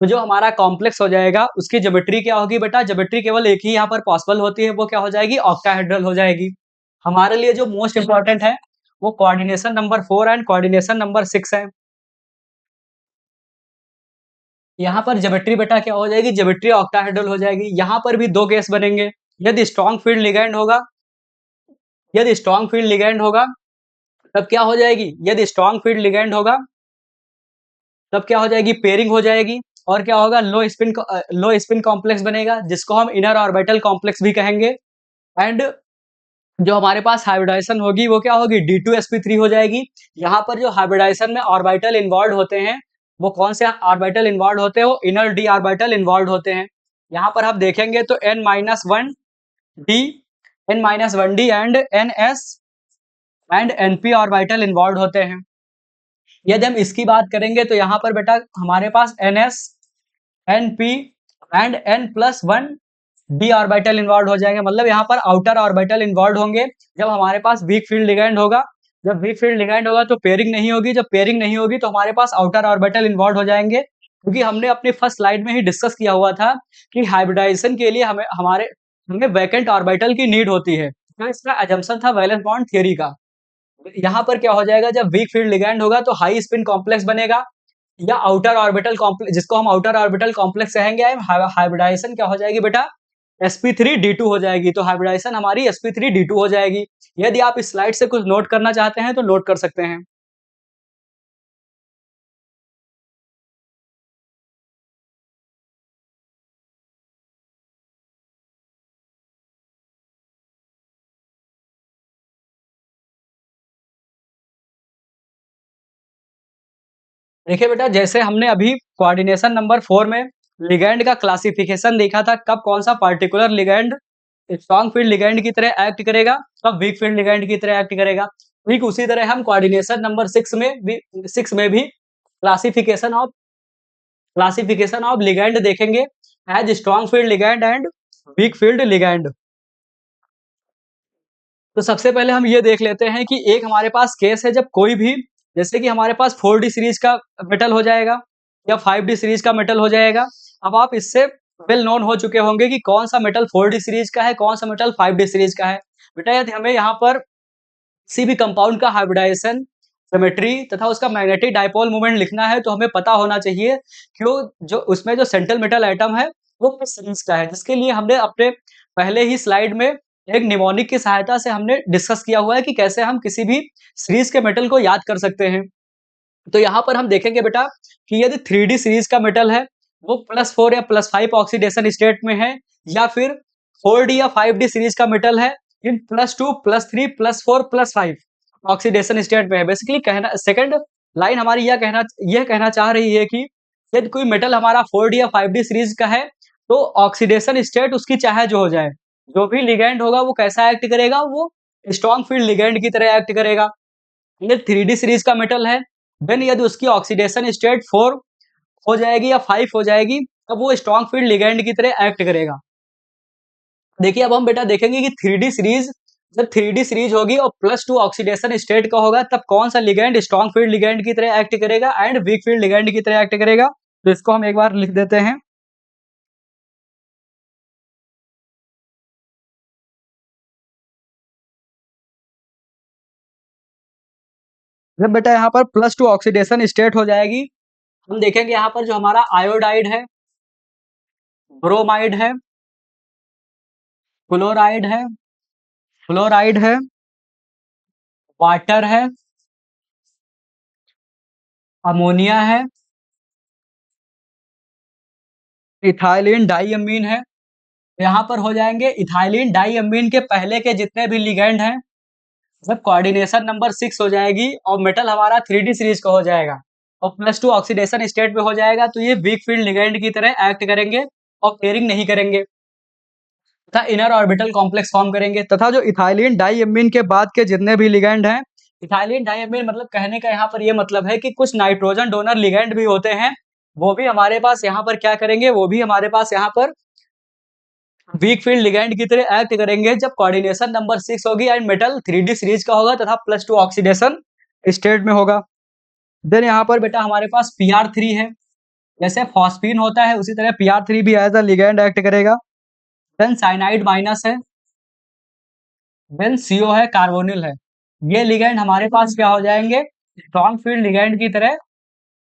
तो जो हमारा कॉम्प्लेक्स हो जाएगा, उसकी ज्योमेट्री क्या होगी बेटा? ज्योमेट्री केवल एक ही यहाँ पर पॉसिबल होती है, वो क्या हो जाएगी? ऑक्टाहेड्रल हो जाएगी। हमारे लिए जो मोस्ट इम्पोर्टेंट है, वो coordination number 4 and coordination number 6 है। यहाँ पर ज्योमेट्री बेटा क्या हो जाएगी? ज्योमेट्री ऑक्टाहेड्रल हो जाएगी। यहाँ पर भी 2 केस बनेंगे। यदि स्ट्रॉन्ग फील्ड लिगैंड होगा, यदि स्ट्रॉन्ग फील्ड लिगैंड होगा, तब क्या हो जाएगी? यदि स्ट्रॉन्ग फील्ड लिगैंड होगा, तब क्या हो जाएगी? पेयरिंग हो जाएगी। और क्या होगा? लो स्पिन कॉम्प्लेक्स बनेगा, जिसको हम इनर ऑर्बिटल कॉम्प्लेक्स भी कहेंगे। एंड जो हमारे पास हाइब्रिडाइजेशन होगी, वो क्या होगी? D2sp3 हो जाएगी। यहाँ पर जो हाइब्रिडाइजेशन में ऑर्बिटल इन्वॉल्व होते हैं, वो कौन से ऑर्बिटल इन्वॉल्व होते हैं? वो इनर d ऑर्बिटल इन्वॉल्व होते हैं। यहाँ पर आप देखेंगे तो n-1d, n-1d and ns and np orbital involve होते हैं। यदि हम इसकी बात करेंगे तो यहाँ पर बेटा हमारे पास ns, np and n+1 d orbital involve हो जाएंगे। मतलब यहाँ पर आउटर ऑर्बिटल इन्वॉल्व होंगे। जब हमारे पास वीक फील्ड लिगैंड होगा, जब वीक फील्ड लिगैंड होगा तो पेयरिंग नहीं होगी। जब पेयरिंग नहीं होगी तो हमारे पास आउटर ऑर्बिटल इन्वॉल्व हो जाएंगे। क्योंकि हमने अपनी फर्स्ट स्लाइड में ही डिस्कस किया हुआ था कि हाइब्रिडाइजेशन के लिए हमें वैकेंट ऑर्बिटल की नीड होती है। तो इसका अजम्पशन था वैलेंस बॉन्ड थ्योरी का। यहाँ पर क्या हो जाएगा? जब वीक फील्ड लिगैंड होगा तो हाई स्पिन कॉम्प्लेक्स बनेगा, या आउटर ऑर्बिटल कॉम्प्लेक्स, जिसको हम आउटर ऑर्बिटल कॉम्प्लेक्स कहेंगे। हाइब्रिडाइजेशन क्या हो जाएगी बेटा? sp3d2 हो जाएगी। तो हाइब्रिडाइजेशन हमारी sp3d2 हो जाएगी। यदि आप इस स्लाइड से कुछ नोट करना चाहते हैं तो नोट कर सकते हैं। देखिए बेटा, जैसे हमने अभी कोऑर्डिनेशन नंबर 4 में लिगैंड का क्लासिफिकेशन देखा था, कब कौन सा particular ligand strong field ligand की तरह एक्ट करेगा, कब वीक फील्ड लिगैंड की तरह एक्ट करेगा। ठीक उसी तरह हम कोऑर्डिनेशन नंबर 6 में भी क्लासिफिकेशन ऑफ लिगैंड देखेंगे as strong field ligand and weak field ligand. तो सबसे पहले हम ये देख लेते हैं कि एक हमारे पास केस है, जब कोई भी, जैसे कि हमारे पास 4D सीरीज का मेटल हो जाएगा या 5D सीरीज का मेटल हो जाएगा। अब आप इससे वेल नोन हो चुके होंगे कि कौन सा मेटल 4D सीरीज का है, कौन सा मेटल 5D सीरीज का है। बेटा यदि हमें यहाँ पर किसी भी कंपाउंड का हाइब्रिडाइजेशन, ज्योमेट्री तथा उसका मैग्नेटिक डाइपोल मोमेंट लिखना है, तो हमें पता होना चाहिए कि वो जो उसमें जो सेंट्रल मेटल एटम है, वो किस सीरीज का है। जिसके लिए हमने अपने पहले ही स्लाइड में एक निमोनिक की सहायता से हमने डिस्कस किया हुआ है कि कैसे हम किसी भी सीरीज के मेटल को याद कर सकते हैं। तो यहाँ पर हम देखेंगे बेटा कि यदि 3D सीरीज का मेटल है, वो +4 या +5 ऑक्सीडेशन स्टेट में है, या फिर 4D या 5D सीरीज का मेटल है इन +2 +3 +4 +5 ऑक्सीडेशन स्टेट में है। बेसिकली कहना, सेकंड लाइन हमारी यह कहना चाह रही है कि यदि कोई मेटल हमारा 4D या 5D सीरीज का है, तो ऑक्सीडेशन स्टेट उसकी चाहे जो हो जाए, जो भी लिगैंड होगा वो कैसा एक्ट करेगा? वो स्ट्रॉन्ग फील्ड लिगैंड की तरह एक्ट करेगा। ये 3D सीरीज का मेटल है, देन यदि उसकी ऑक्सीडेशन स्टेट 4 हो जाएगी या 5 हो जाएगी, तब वो स्ट्रॉन्ग फील्ड लिगैंड की तरह एक्ट करेगा। देखिए अब हम बेटा देखेंगे कि 3D सीरीज, जब 3D सीरीज होगी और +2 ऑक्सीडेशन स्टेट का होगा, तब कौन सा लिगैंड स्ट्रॉन्ग फील्ड लिगैंड की तरह एक्ट करेगा एंड वीक फील्ड लिगैंड की तरह एक्ट करेगा। तो इसको हम एक बार लिख देते हैं। जब बेटा यहाँ पर +2 ऑक्सीडेशन स्टेट हो जाएगी, हम देखेंगे यहाँ पर जो हमारा आयोडाइड है, ब्रोमाइड है, क्लोराइड है, फ्लोराइड है, वाटर है, अमोनिया है, इथाइलिन डाइअमीन है। यहाँ पर हो जाएंगे इथाइलिन डाइअमीन के पहले के जितने भी लिगैंड हैं, जब कोऑर्डिनेशन नंबर 6 हो जाएगी और मेटल हमारा 3D सीरीज का हो जाएगा और +2 ऑक्सीडेशन स्टेट में हो जाएगा, तो ये वीक फील्ड लिगैंड की तरह एक्ट करेंगे और पेयरिंग नहीं करेंगे तथा इनर ऑर्बिटल कॉम्प्लेक्स फॉर्म करेंगे। तथा जो इथाइलिन डाइअमीन के बाद के जितने भी लिगैंड हैं, इथाइलिन डाइअमीन मतलब कहने का यहाँ पर ये मतलब है कि कुछ नाइट्रोजन डोनर लिगैंड भी होते हैं, वो भी हमारे पास यहाँ पर क्या करेंगे? वो भी हमारे पास यहाँ पर वीक फील्ड लिगैंड की तरह एक्ट करेंगे, जब कोऑर्डिनेशन नंबर 6 होगी एंड मेटल 3D सीरीज का होगा तथा +2 ऑक्सीडेशन स्टेट में होगा। देन यहाँ पर बेटा हमारे पास Pr3 है, जैसे फॉस्फीन होता है उसी तरह Pr3 भी एज अ लिगैंड एक्ट करेगा। देन साइनाइड माइनस है, देन CO है, कार्बोनिल है। ये लिगैंड हमारे पास क्या हो जाएंगे, स्ट्रॉन्ग फील्ड लिगैंड की तरह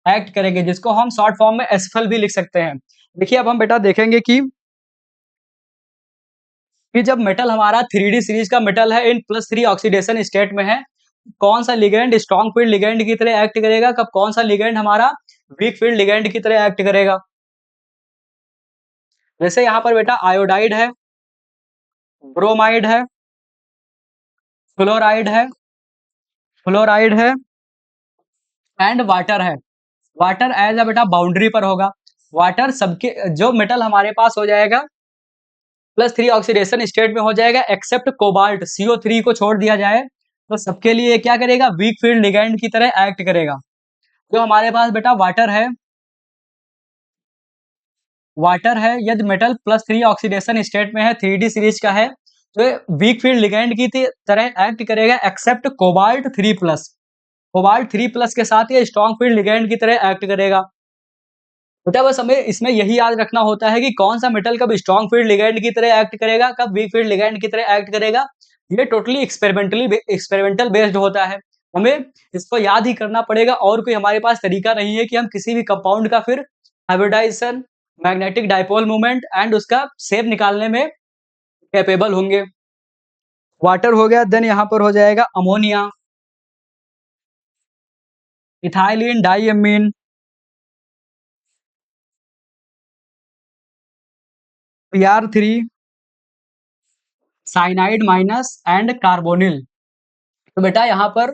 एक्ट करेंगे, जिसको हम शॉर्ट फॉर्म में एसफल भी लिख सकते हैं। देखिए अब हम बेटा देखेंगे कि जब मेटल हमारा 3D सीरीज का मेटल है, इन +3 ऑक्सीडेशन स्टेट में है, कौन सा लिगैंड स्ट्रॉन्ग फील्ड लिगैंड की तरह एक्ट करेगा, कब कौन सा लिगैंड हमारा वीक फील्ड लिगैंड की तरह एक्ट करेगा। जैसे यहाँ पर बेटा आयोडाइड है, ब्रोमाइड है, फ्लोराइड है, फ्लोराइड है एंड वाटर है। वाटर एज अ बेटा बाउंड्री पर होगा। वाटर सबके जो मेटल हमारे पास हो जाएगा +3 ऑक्सीडेशन स्टेट में हो जाएगा, एक्सेप्ट कोबाल्ट CO3 को छोड़ दिया जाए तो सबके लिए क्या करेगा, वीक फील्ड लिगैंड की तरह एक्ट करेगा। जो हमारे पास बेटा वाटर है यदि मेटल +3 ऑक्सीडेशन स्टेट में है, 3D सीरीज का है, तो वीक फील्ड लिगैंड की तरह एक्ट करेगा एक्सेप्ट कोबाल्ट 3+। कोबाल्ट 3+ के साथ ये स्ट्रॉन्ग फील्ड लिगैंड की तरह एक्ट करेगा। बेटा बस हमें इसमें यही याद रखना होता है कि कौन सा मेटल कब स्ट्रॉन्ग फील्ड लिगैंड की तरह एक्ट करेगा, कब वीक फील्ड लिगैंड की तरह एक्ट करेगा। ये टोटली एक्सपेरिमेंटल बेस्ड होता है। हमें इसको याद ही करना पड़ेगा, और कोई हमारे पास तरीका नहीं है कि हम किसी भी कंपाउंड का फिर hybridization, magnetic dipole movement and उसका शेप निकालने में कैपेबल होंगे। वाटर हो गया, देन यहाँ पर हो जाएगा ammonia, ethylene diamine, Pr3, cyanide minus and carbonyl. तो बेटा यहाँ पर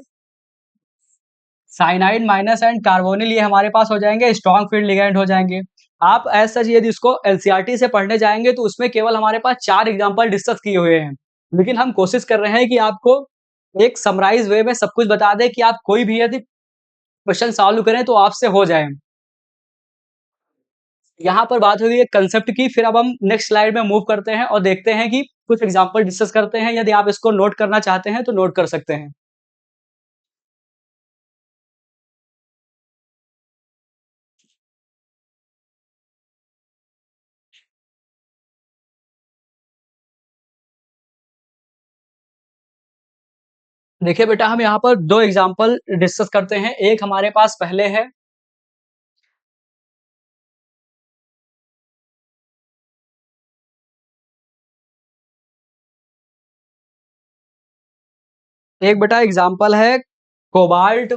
साइनाइड माइनस एंड कार्बोनिल ये हमारे पास हो जाएंगे, स्ट्रॉन्ग फील्ड लिगैंड हो जाएंगे। आप एज सच यदि इसको एलसीईआरटी से पढ़ने जाएंगे तो उसमें केवल हमारे पास 4 एग्जांपल डिस्कस किए हुए हैं, लेकिन हम कोशिश कर रहे हैं कि आपको एक समराइज वे में सब कुछ बता दें कि आप कोई भी यदि क्वेश्चन सॉल्व करें तो आपसे हो जाए। यहाँ पर बात हो गई है कंसेप्ट की, फिर अब हम नेक्स्ट स्लाइड में मूव करते हैं और देखते हैं कि कुछ एग्जांपल डिस्कस करते हैं। यदि आप इसको नोट करना चाहते हैं तो नोट कर सकते हैं। देखिए बेटा हम यहाँ पर 2 एग्जांपल डिस्कस करते हैं। एक हमारे पास पहले है, एक बेटा एग्जांपल है cobalt,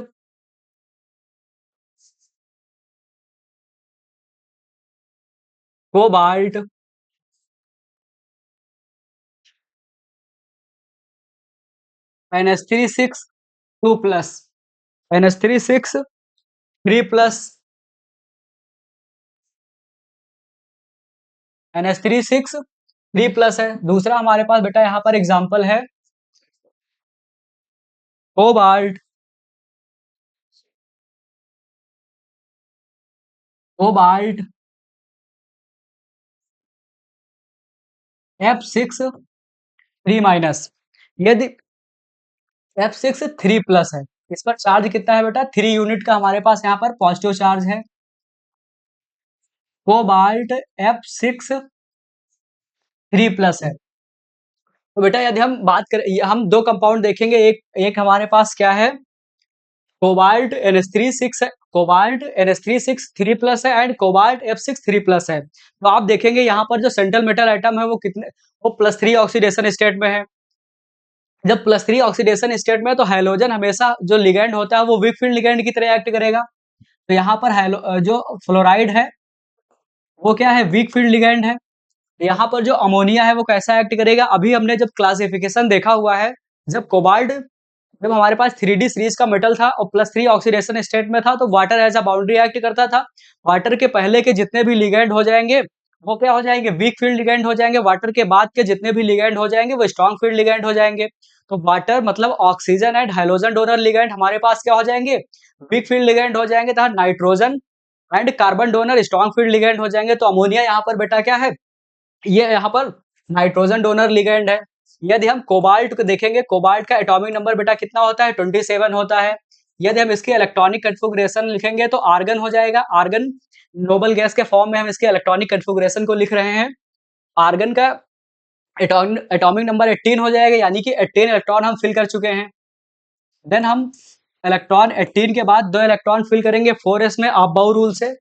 cobalt NH3 6 2+, NH3 6 3+, NH3 6 3+ है। दूसरा हमारे पास बेटा यहाँ पर एग्जांपल है कोबाल्ट, कोबाल्ट F6 3-। यदि F6 3+ है, इस पर चार्ज कितना है बेटा, 3 यूनिट का हमारे पास यहाँ पर पॉजिटिव चार्ज है। कोबाल्ट F6 3+ है। तो बेटा यदि हम बात करें, हम 2 कंपाउंड देखेंगे, एक एक हमारे पास क्या है, कोबाल्ट NH3 6 है, कोबाल्ट NH3 6 3+ है एंड कोबाल्ट F6 3+ है। तो आप देखेंगे यहाँ पर जो सेंट्रल मेटल एटम है वो +3 ऑक्सीडेशन स्टेट में है। जब +3 ऑक्सीडेशन स्टेट में है तो हैलोजन हमेशा जो लिगैंड होता है वो वीक फील्ड लिगैंड की तरह एक्ट करेगा। तो यहाँ पर जो फ्लोराइड है वो क्या है, वीक फील्ड लिगैंड है। यहाँ पर जो अमोनिया है वो कैसा एक्ट करेगा, अभी हमने जब क्लासिफिकेशन देखा हुआ है, जब कोबाल्ट जब हमारे पास 3D सीरीज का मेटल था और +3 ऑक्सीडेशन स्टेट में था तो water as a boundary act करता था। वाटर के पहले के जितने भी लिगैंड हो जाएंगे वो क्या हो जाएंगे, वीक फील्ड लिगैंड हो जाएंगे। वाटर के बाद के जितने भी लिगैंड हो जाएंगे वो स्ट्रॉन्ग फील्ड लिगैंड हो जाएंगे। तो वाटर मतलब oxygen and hydrogen donor ligand हमारे पास क्या हो जाएंगे, वीक फील्ड लिगैंड हो जाएंगे, तथा nitrogen and carbon donor strong field ligand हो जाएंगे। तो अमोनिया यहाँ पर बेटा क्या है, ये यहाँ पर नाइट्रोजन डोनर लिगैंड है। यदि हम कोबाल्ट को देखेंगे, कोबाल्ट का एटॉमिक नंबर बेटा कितना होता है, 27 होता है। यदि हम इसकी इलेक्ट्रॉनिक कन्फिगरेशन लिखेंगे तो आर्गन हो जाएगा। आर्गन नोबल गैस के फॉर्म में हम इसके इलेक्ट्रॉनिक कन्फिगरेशन को लिख रहे हैं। आर्गन का एटॉमिक नंबर 18 हो जाएगा, यानी कि 18 इलेक्ट्रॉन हम फिल कर चुके हैं। देन हम इलेक्ट्रॉन 18 के बाद 2 इलेक्ट्रॉन फिल करेंगे 4s में अबाउ रूल से।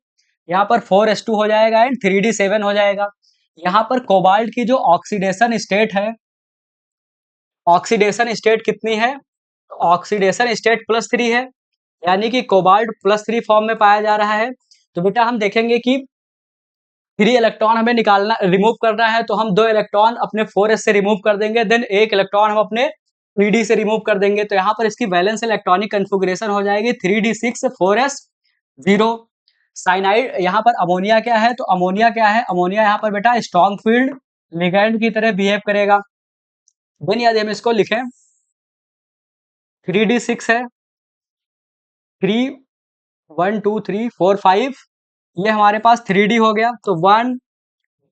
यहाँ पर 4s2 हो जाएगा एंड 3d7 हो जाएगा। यहाँ पर कोबाल्ट की जो ऑक्सीडेशन स्टेट है, ऑक्सीडेशन स्टेट कितनी है? ऑक्सीडेशन स्टेट +3 है, यानी कि कोबाल्ट +3 फॉर्म में पाया जा रहा है। तो बेटा हम देखेंगे कि 3 इलेक्ट्रॉन हमें निकालना रिमूव करना है, तो हम 2 इलेक्ट्रॉन अपने 4s से रिमूव कर देंगे, देन 1 इलेक्ट्रॉन हम अपने 3d से रिमूव कर देंगे। तो यहाँ पर इसकी वैलेंस इलेक्ट्रॉनिक कन्फिगरेशन हो जाएगी 3d6 4s 0। साइनाइड यहाँ पर अमोनिया क्या है? तो अमोनिया क्या है? अमोनिया यहाँ पर बेटा स्ट्रॉन्ग फील्ड लिगैंड की तरह बिहेव करेगा। देन यदि हम इसको लिखें 3d6 है, 3 1 2 3 4 5, ये हमारे पास 3d हो गया। तो 1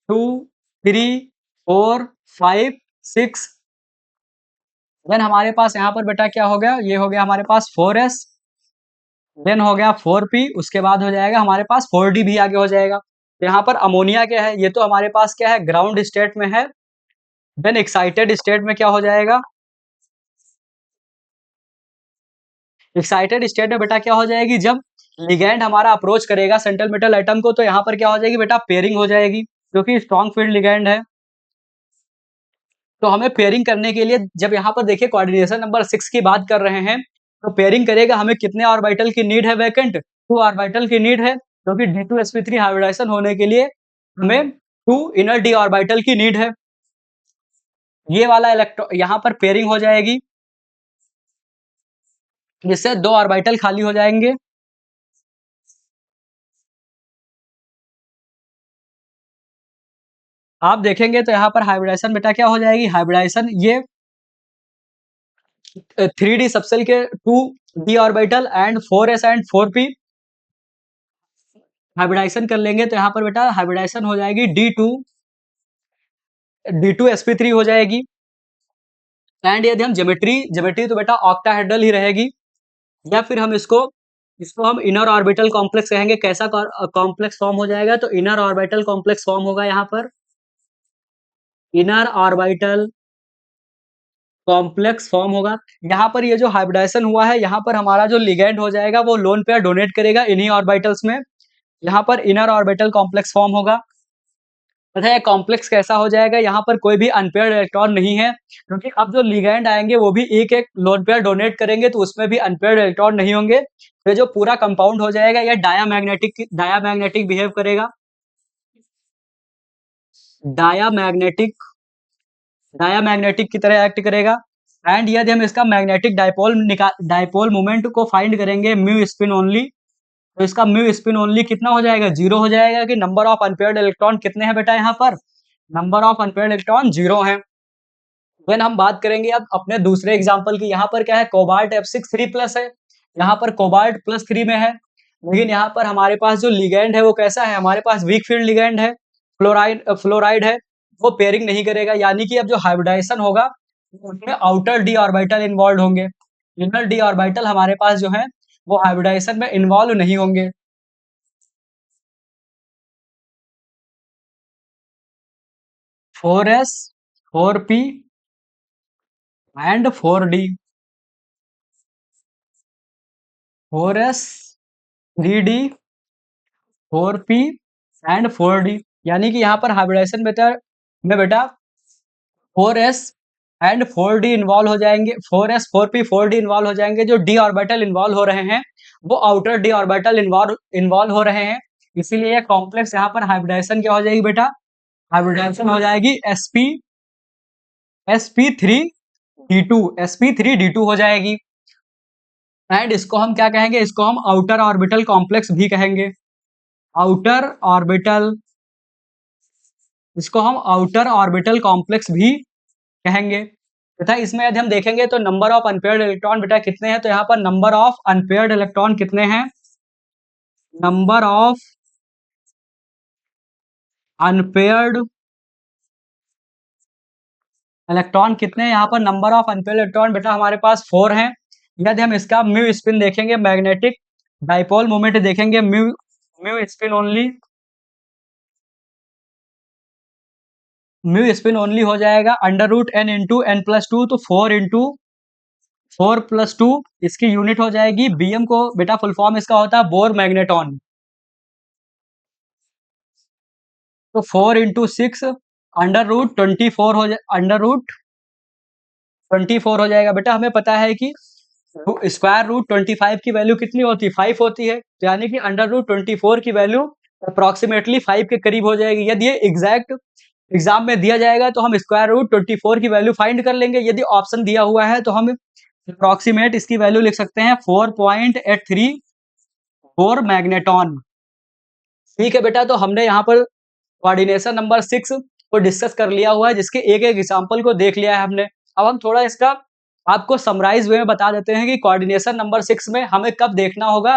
2 3 4 5 6। देन हमारे पास यहाँ पर बेटा क्या हो गया? ये हो गया हमारे पास 4s, देन हो गया 4p, उसके बाद हो जाएगा हमारे पास 4d भी आगे हो जाएगा। तो यहाँ पर अमोनिया क्या है? ये तो हमारे पास क्या है? ग्राउंड स्टेट में है। देन एक्साइटेड स्टेट में क्या हो जाएगा? एक्साइटेड स्टेट में बेटा क्या हो जाएगी? जब लिगैंड हमारा अप्रोच करेगा सेंट्रल मेटल एटम को, तो यहाँ पर क्या हो जाएगी बेटा? पेयरिंग हो जाएगी, क्योंकि स्ट्रॉन्ग फील्ड लिगैंड है। तो हमें पेयरिंग करने के लिए, जब यहाँ पर देखिए कोऑर्डिनेशन नंबर 6 की बात कर रहे हैं, तो पेयरिंग करेगा हमें कितने ऑर्बिटल की नीड है? वैकेंट 2 ऑर्बिटल की नीड है, क्योंकि D2sp3 हाइब्रिडाइजेशन होने के लिए हमें 2 इनर d ऑर्बिटल की नीड है। ये वाला इलेक्ट्रॉन यहाँ पर पेयरिंग हो जाएगी, जिससे 2 ऑर्बिटल खाली हो जाएंगे। आप देखेंगे तो यहाँ पर हाइब्रिडाइजेशन बेटा क्या हो जाएगी? हाइब्रिडाइजेशन ये 3d सबसेल के 2d orbital and 4s and 4p hybridisation कर लेंगे, तो यहाँ पर बेटा हाइब्रिडाइजेशन हो जाएगी D2sp3 हो जाएगी। एंड यदि हम ज्योमेट्री ज्योमेट्री तो बेटा ऑक्टाहेड्रल ही रहेगी, या फिर हम इसको इसको हम इनर ऑर्बिटल कॉम्प्लेक्स कहेंगे। कैसा कॉम्प्लेक्स फॉर्म हो जाएगा? तो इनर ऑर्बिटल कॉम्प्लेक्स फॉर्म होगा। यहाँ पर इनर ऑर्बिटल कॉम्प्लेक्स फॉर्म होगा। यहाँ पर ये जो हाइब्रिडाइजेशन हुआ है, यहाँ पर हमारा जो लिगैंड हो जाएगा वो लोन पेयर डोनेट करेगा इन्हीं ऑर्बिटल्स में। यहाँ पर इनर ऑर्बिटल कॉम्प्लेक्स फॉर्म होगा तथा ये कॉम्प्लेक्स कैसा हो जाएगा? यहाँ पर कोई भी अनपेयर्ड इलेक्ट्रॉन नहीं है, क्योंकि अब जो लिगैंड आएंगे वो भी एक एक लोन पेयर डोनेट करेंगे, तो उसमें भी अनपेयर्ड इलेक्ट्रॉन नहीं होंगे। तो ये जो पूरा कंपाउंड हो जाएगा ये डायामैग्नेटिक बिहेव करेगा। डायामैग्नेटिक डायामैग्नेटिक की तरह एक्ट करेगा। एंड यदि हम इसका मैग्नेटिक डाइपोल मोमेंट को फाइंड करेंगे म्यू स्पिन ओनली, तो इसका म्यू स्पिन ओनली कितना हो जाएगा? 0 हो जाएगा। कि नंबर ऑफ अनपेयर्ड इलेक्ट्रॉन कितने हैं बेटा? यहाँ पर नंबर ऑफ अनपेयर्ड इलेक्ट्रॉन 0 है। देन हम बात करेंगे अब अपने दूसरे एग्जांपल की। यहाँ पर क्या है? कोबाल्ट F6 3+ है, यहाँ पर कोबाल्ट +3 में है, लेकिन यहाँ पर हमारे पास जो लिगैंड है वो कैसा है? हमारे पास वीक फील्ड लिगैंड है, फ्लोराइड है, वो पेयरिंग नहीं करेगा। यानी कि अब जो हाइब्रिडाइजेशन होगा उसमें आउटर d ऑर्बिटल इन्वॉल्व होंगे, इनर d ऑर्बिटल हमारे पास जो है वो हाइब्रिडाइजेशन में इन्वॉल्व नहीं होंगे। 4s 4p and 4d, 4s 3d 4p and 4d, यानी कि यहाँ पर हाइब्रिडाइजेशन बेटा 4s एंड 4d इन्वॉल्व हो जाएंगे, 4s 4p 4d इन्वॉल्व हो जाएंगे। जो d ऑर्बिटल इन्वॉल्व हो रहे हैं वो आउटर d ऑर्बिटल इन्वॉल्व हो रहे हैं, इसीलिए कॉम्प्लेक्स यहाँ पर हाइब्रिडाइजेशन क्या हो जाएगी बेटा? हाइब्रिडाइजेशन हो जाएगी sp3d2 हो जाएगी। एंड इसको हम क्या कहेंगे? इसको हम आउटर ऑर्बिटल कॉम्प्लेक्स भी कहेंगे। आउटर ऑर्बिटल इसको हम आउटर ऑर्बिटल कॉम्प्लेक्स भी कहेंगे तथा इसमें यदि हम देखेंगे तो नंबर ऑफ अनपेयर्ड इलेक्ट्रॉन बेटा कितने हैं? तो यहाँ पर नंबर ऑफ अनपेयर्ड इलेक्ट्रॉन कितने हैं? नंबर ऑफ अनपेयर्ड इलेक्ट्रॉन कितने हैं? यहाँ पर नंबर ऑफ अनपेयर्ड इलेक्ट्रॉन बेटा हमारे पास 4 हैं, यदि हम इसका म्यू स्पिन देखेंगे, मैग्नेटिक डाइपोल मोमेंट देखेंगे, mu mu spin only, mu spin only हो जाएगा under root n into n plus two, तो 4 + 2 इसकी यूनिट हो जाएगी। बीएम को बेटा फुल फॉर्म इसका होता है बोर मैग्नेटॉन, तो 4 × 6 अंडर रूट 24 हो जाए, अंडर रूट 24 हो जाएगा। बेटा हमें पता है कि स्क्वायर रूट 25 की वैल्यू कितनी होती है, 5 होती है, तो यानी कि अंडर रूट 24 की वैल्यू अप्रोक्सीमेटली 5 के करीब हो जाएगी। यदि ये एग्जैक्ट एग्जाम में दिया जाएगा तो हम स्क्वायर रूट 24 की वैल्यू फाइंड कर लेंगे। यदि ऑप्शन दिया हुआ है तो हम अप्रोक्सीमेट इसकी वैल्यू लिख सकते हैं 4.83 मैग्नेटॉन। ठीक है बेटा, तो हमने यहाँ पर कोऑर्डिनेशन नंबर 6 को डिस्कस कर लिया हुआ है, जिसके एक एक एग्जाम्पल को देख लिया है हमने। अब हम थोड़ा इसका आपको समराइज वे में बता देते हैं कि कोऑर्डिनेशन नंबर 6 में हमें कब देखना होगा,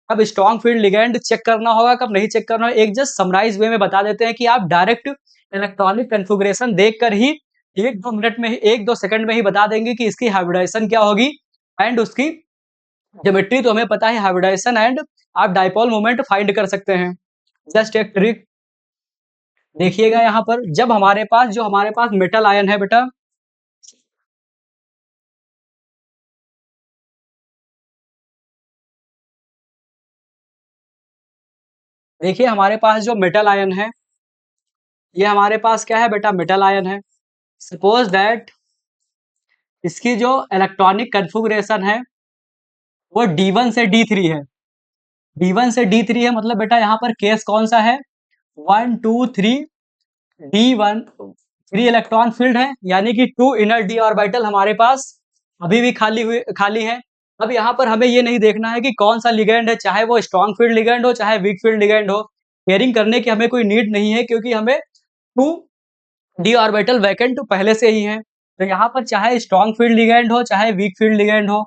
कब स्ट्रॉन्ग फील्ड लिगेंड चेक करना होगा, कब नहीं चेक करना होगा। एक जस्ट समराइज वे में बता देते हैं कि आप डायरेक्ट इलेक्ट्रॉनिक कन्फिगरेशन देखकर ही 1-2 मिनट में ही, 1-2 सेकंड में ही बता देंगे कि इसकी हाइब्रिडाइजेशन क्या होगी एंड उसकी ज्योमेट्री तो हमें पता है, हाइब्रिडाइजेशन एंड आप डाइपोल मोमेंट फाइंड कर सकते हैं। जस्ट एक ट्रिक देखिएगा यहाँ पर, जब हमारे पास मेटल आयन है बेटा, देखिए हमारे पास जो मेटल आयन है, ये हमारे पास क्या है बेटा, मेटल आयन है। सपोज दैट इसकी जो इलेक्ट्रॉनिक कन्फिगरेशन है वो D1 से D3 है, D1 से D3 है, मतलब बेटा यहाँ पर केस कौन सा है, 1 2 3 D1 3 इलेक्ट्रॉन फील्ड है, यानी कि 2 इनर d ऑर्बिटल हमारे पास अभी भी खाली है। अब यहाँ पर हमें ये नहीं देखना है कि कौन सा लिगेंड है, चाहे वो स्ट्रॉन्ग फील्ड लिगेंड हो चाहे वीक फील्ड लिगेंड हो, पेयरिंग करने की हमें कोई नीड नहीं है, क्योंकि हमें 2 d ऑर्बिटल वैकेंट पहले से ही है। तो यहाँ पर चाहे स्ट्रॉन्ग फील्ड लिगेंड हो चाहे वीक फील्ड लिगेंड हो,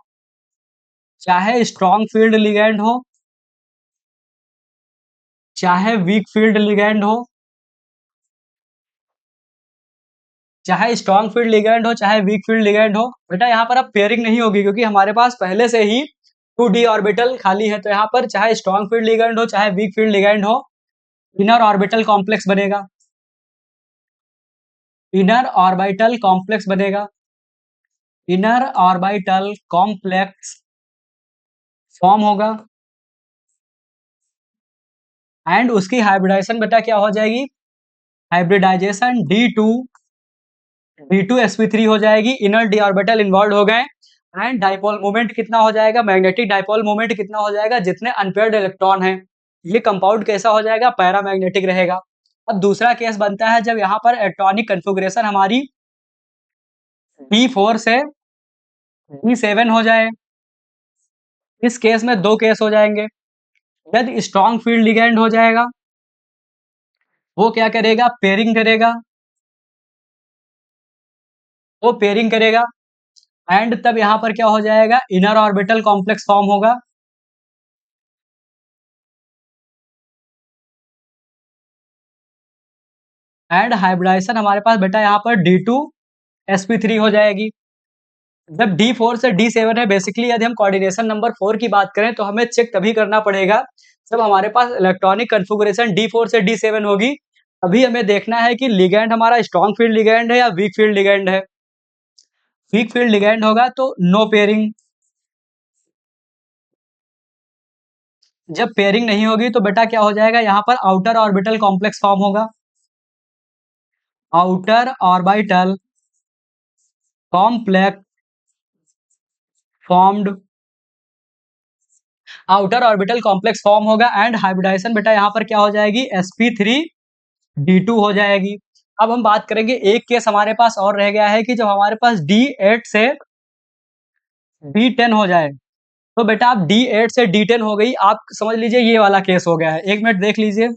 चाहे स्ट्रॉन्ग फील्ड लिगेंड हो चाहे वीक फील्ड लिगेंड हो, चाहे स्ट्रॉन्ग फील्ड लिगेंड हो चाहे वीक फील्ड लिगेंड हो, बेटा यहाँ पर अब पेयरिंग नहीं होगी, क्योंकि हमारे पास पहले से ही 2d ऑर्बिटल खाली है। तो यहाँ पर चाहे स्ट्रॉन्ग फील्ड लिगेंड हो चाहे वीक फील्ड लिगेंड हो, इनर ऑर्बिटल कॉम्प्लेक्स बनेगा, इनर ऑर्बिटल कॉम्प्लेक्स बनेगा, इनर ऑर्बिटल कॉम्प्लेक्स फॉर्म होगा एंड उसकी हाइब्रिडाइजेशन बेटा क्या हो जाएगी, हाइब्रिडाइजेशन D2 sp3 हो जाएगी, इनर d ऑर्बिटल इन्वॉल्व हो गए एंड डाइपोल मोमेंट कितना हो जाएगा, मैग्नेटिक डाइपोल मोमेंट कितना हो जाएगा, जितने अनपेयर्ड इलेक्ट्रॉन है, ये कंपाउंड कैसा हो जाएगा, पैरामैग्नेटिक रहेगा। अब दूसरा केस बनता है जब यहाँ पर इलेक्ट्रॉनिक कन्फिगरेशन हमारी D4 से D7 हो जाए। इस केस में दो केस हो जाएंगे, यदि स्ट्रॉन्ग फील्ड लिगेंड हो जाएगा, वो क्या करेगा, पेयरिंग करेगा, वो पेयरिंग करेगा एंड तब यहाँ पर क्या हो जाएगा, इनर ऑर्बिटल कॉम्प्लेक्स फॉर्म होगा एंड हाइब्रिडाइजेशन हमारे पास बेटा यहाँ पर D2sp3 हो जाएगी। जब D4 से D7 है, बेसिकली यदि हम कोऑर्डिनेशन नंबर 4 की बात करें तो हमें चेक तभी करना पड़ेगा जब हमारे पास इलेक्ट्रॉनिक कन्फिगरेशन D4 से D7 होगी, अभी हमें देखना है कि लिगेंड हमारा स्ट्रॉन्ग फील्ड लिगेंड है या वीक फील्ड लिगेंड है। वीक फील्ड लिगेंड होगा तो नो पेयरिंग, जब पेयरिंग नहीं होगी तो बेटा क्या हो जाएगा, यहाँ पर आउटर ऑर्बिटल कॉम्प्लेक्स फॉर्म होगा, outer orbital complex formed, outer orbital complex form होगा एंड हाइब्रिडाइजेशन बेटा यहाँ पर क्या हो जाएगी, sp3d2 हो जाएगी। अब हम बात करेंगे, एक केस हमारे पास और रह गया है कि जब हमारे पास D8 से D10 हो जाए, तो बेटा आप D8 से D10 हो गई, आप समझ लीजिए ये वाला केस हो गया है। एक मिनट देख लीजिए,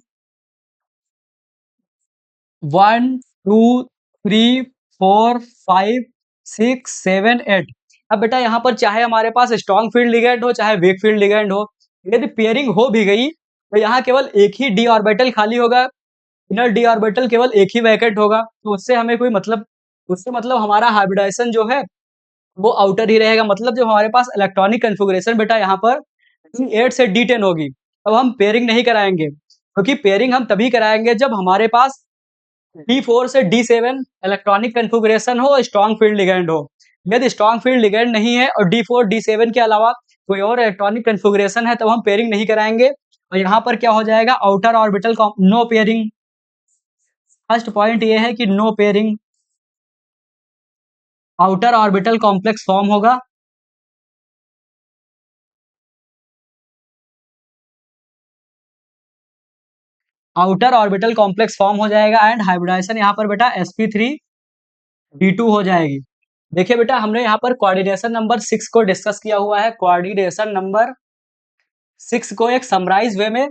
1 2 3 4 5 6 7 8। अब बेटा यहाँ पर चाहे हमारे पास स्ट्रॉन्ग फील्ड लिगेंड हो चाहे वीक फील्ड लिगेंड हो, यदि पेयरिंग हो भी गई तो यहाँ केवल एक ही d ऑर्बिटल खाली होगा, इनर d ऑर्बिटल केवल एक ही वैकेंट होगा, तो उससे हमें कोई मतलब, उससे मतलब हमारा हाइब्रिडाइजेशन जो है वो आउटर ही रहेगा। मतलब जब हमारे पास इलेक्ट्रॉनिक कॉन्फ़िगरेशन बेटा यहाँ पर D8 से D10 होगी, तब हम पेयरिंग नहीं कराएँगे, क्योंकि पेयरिंग हम तभी कराएँगे जब हमारे पास D4 से D7 इलेक्ट्रॉनिक कॉन्फ़िगरेशन हो, स्ट्रॉन्ग फील्ड लिगैंड हो। यदि स्ट्रॉन्ग फील्ड लिगैंड नहीं है और D4, D7 के अलावा कोई और इलेक्ट्रॉनिक कॉन्फ़िगरेशन है, तब हम पेयरिंग नहीं कराएँगे और यहाँ पर क्या हो जाएगा, outer orbital com no pairing. First point ये है कि no pairing, outer orbital complex form होगा। आउटर ऑर्बिटल कॉम्प्लेक्स फॉर्म हो जाएगा एंड हाइब्रिडाइजेशन यहाँ पर बेटा sp3d2 हो जाएगी। देखिए बेटा, हमने यहाँ पर कोऑर्डिनेशन नंबर 6 को डिस्कस किया हुआ है। कोऑर्डिनेशन नंबर 6 को एक समराइज वे में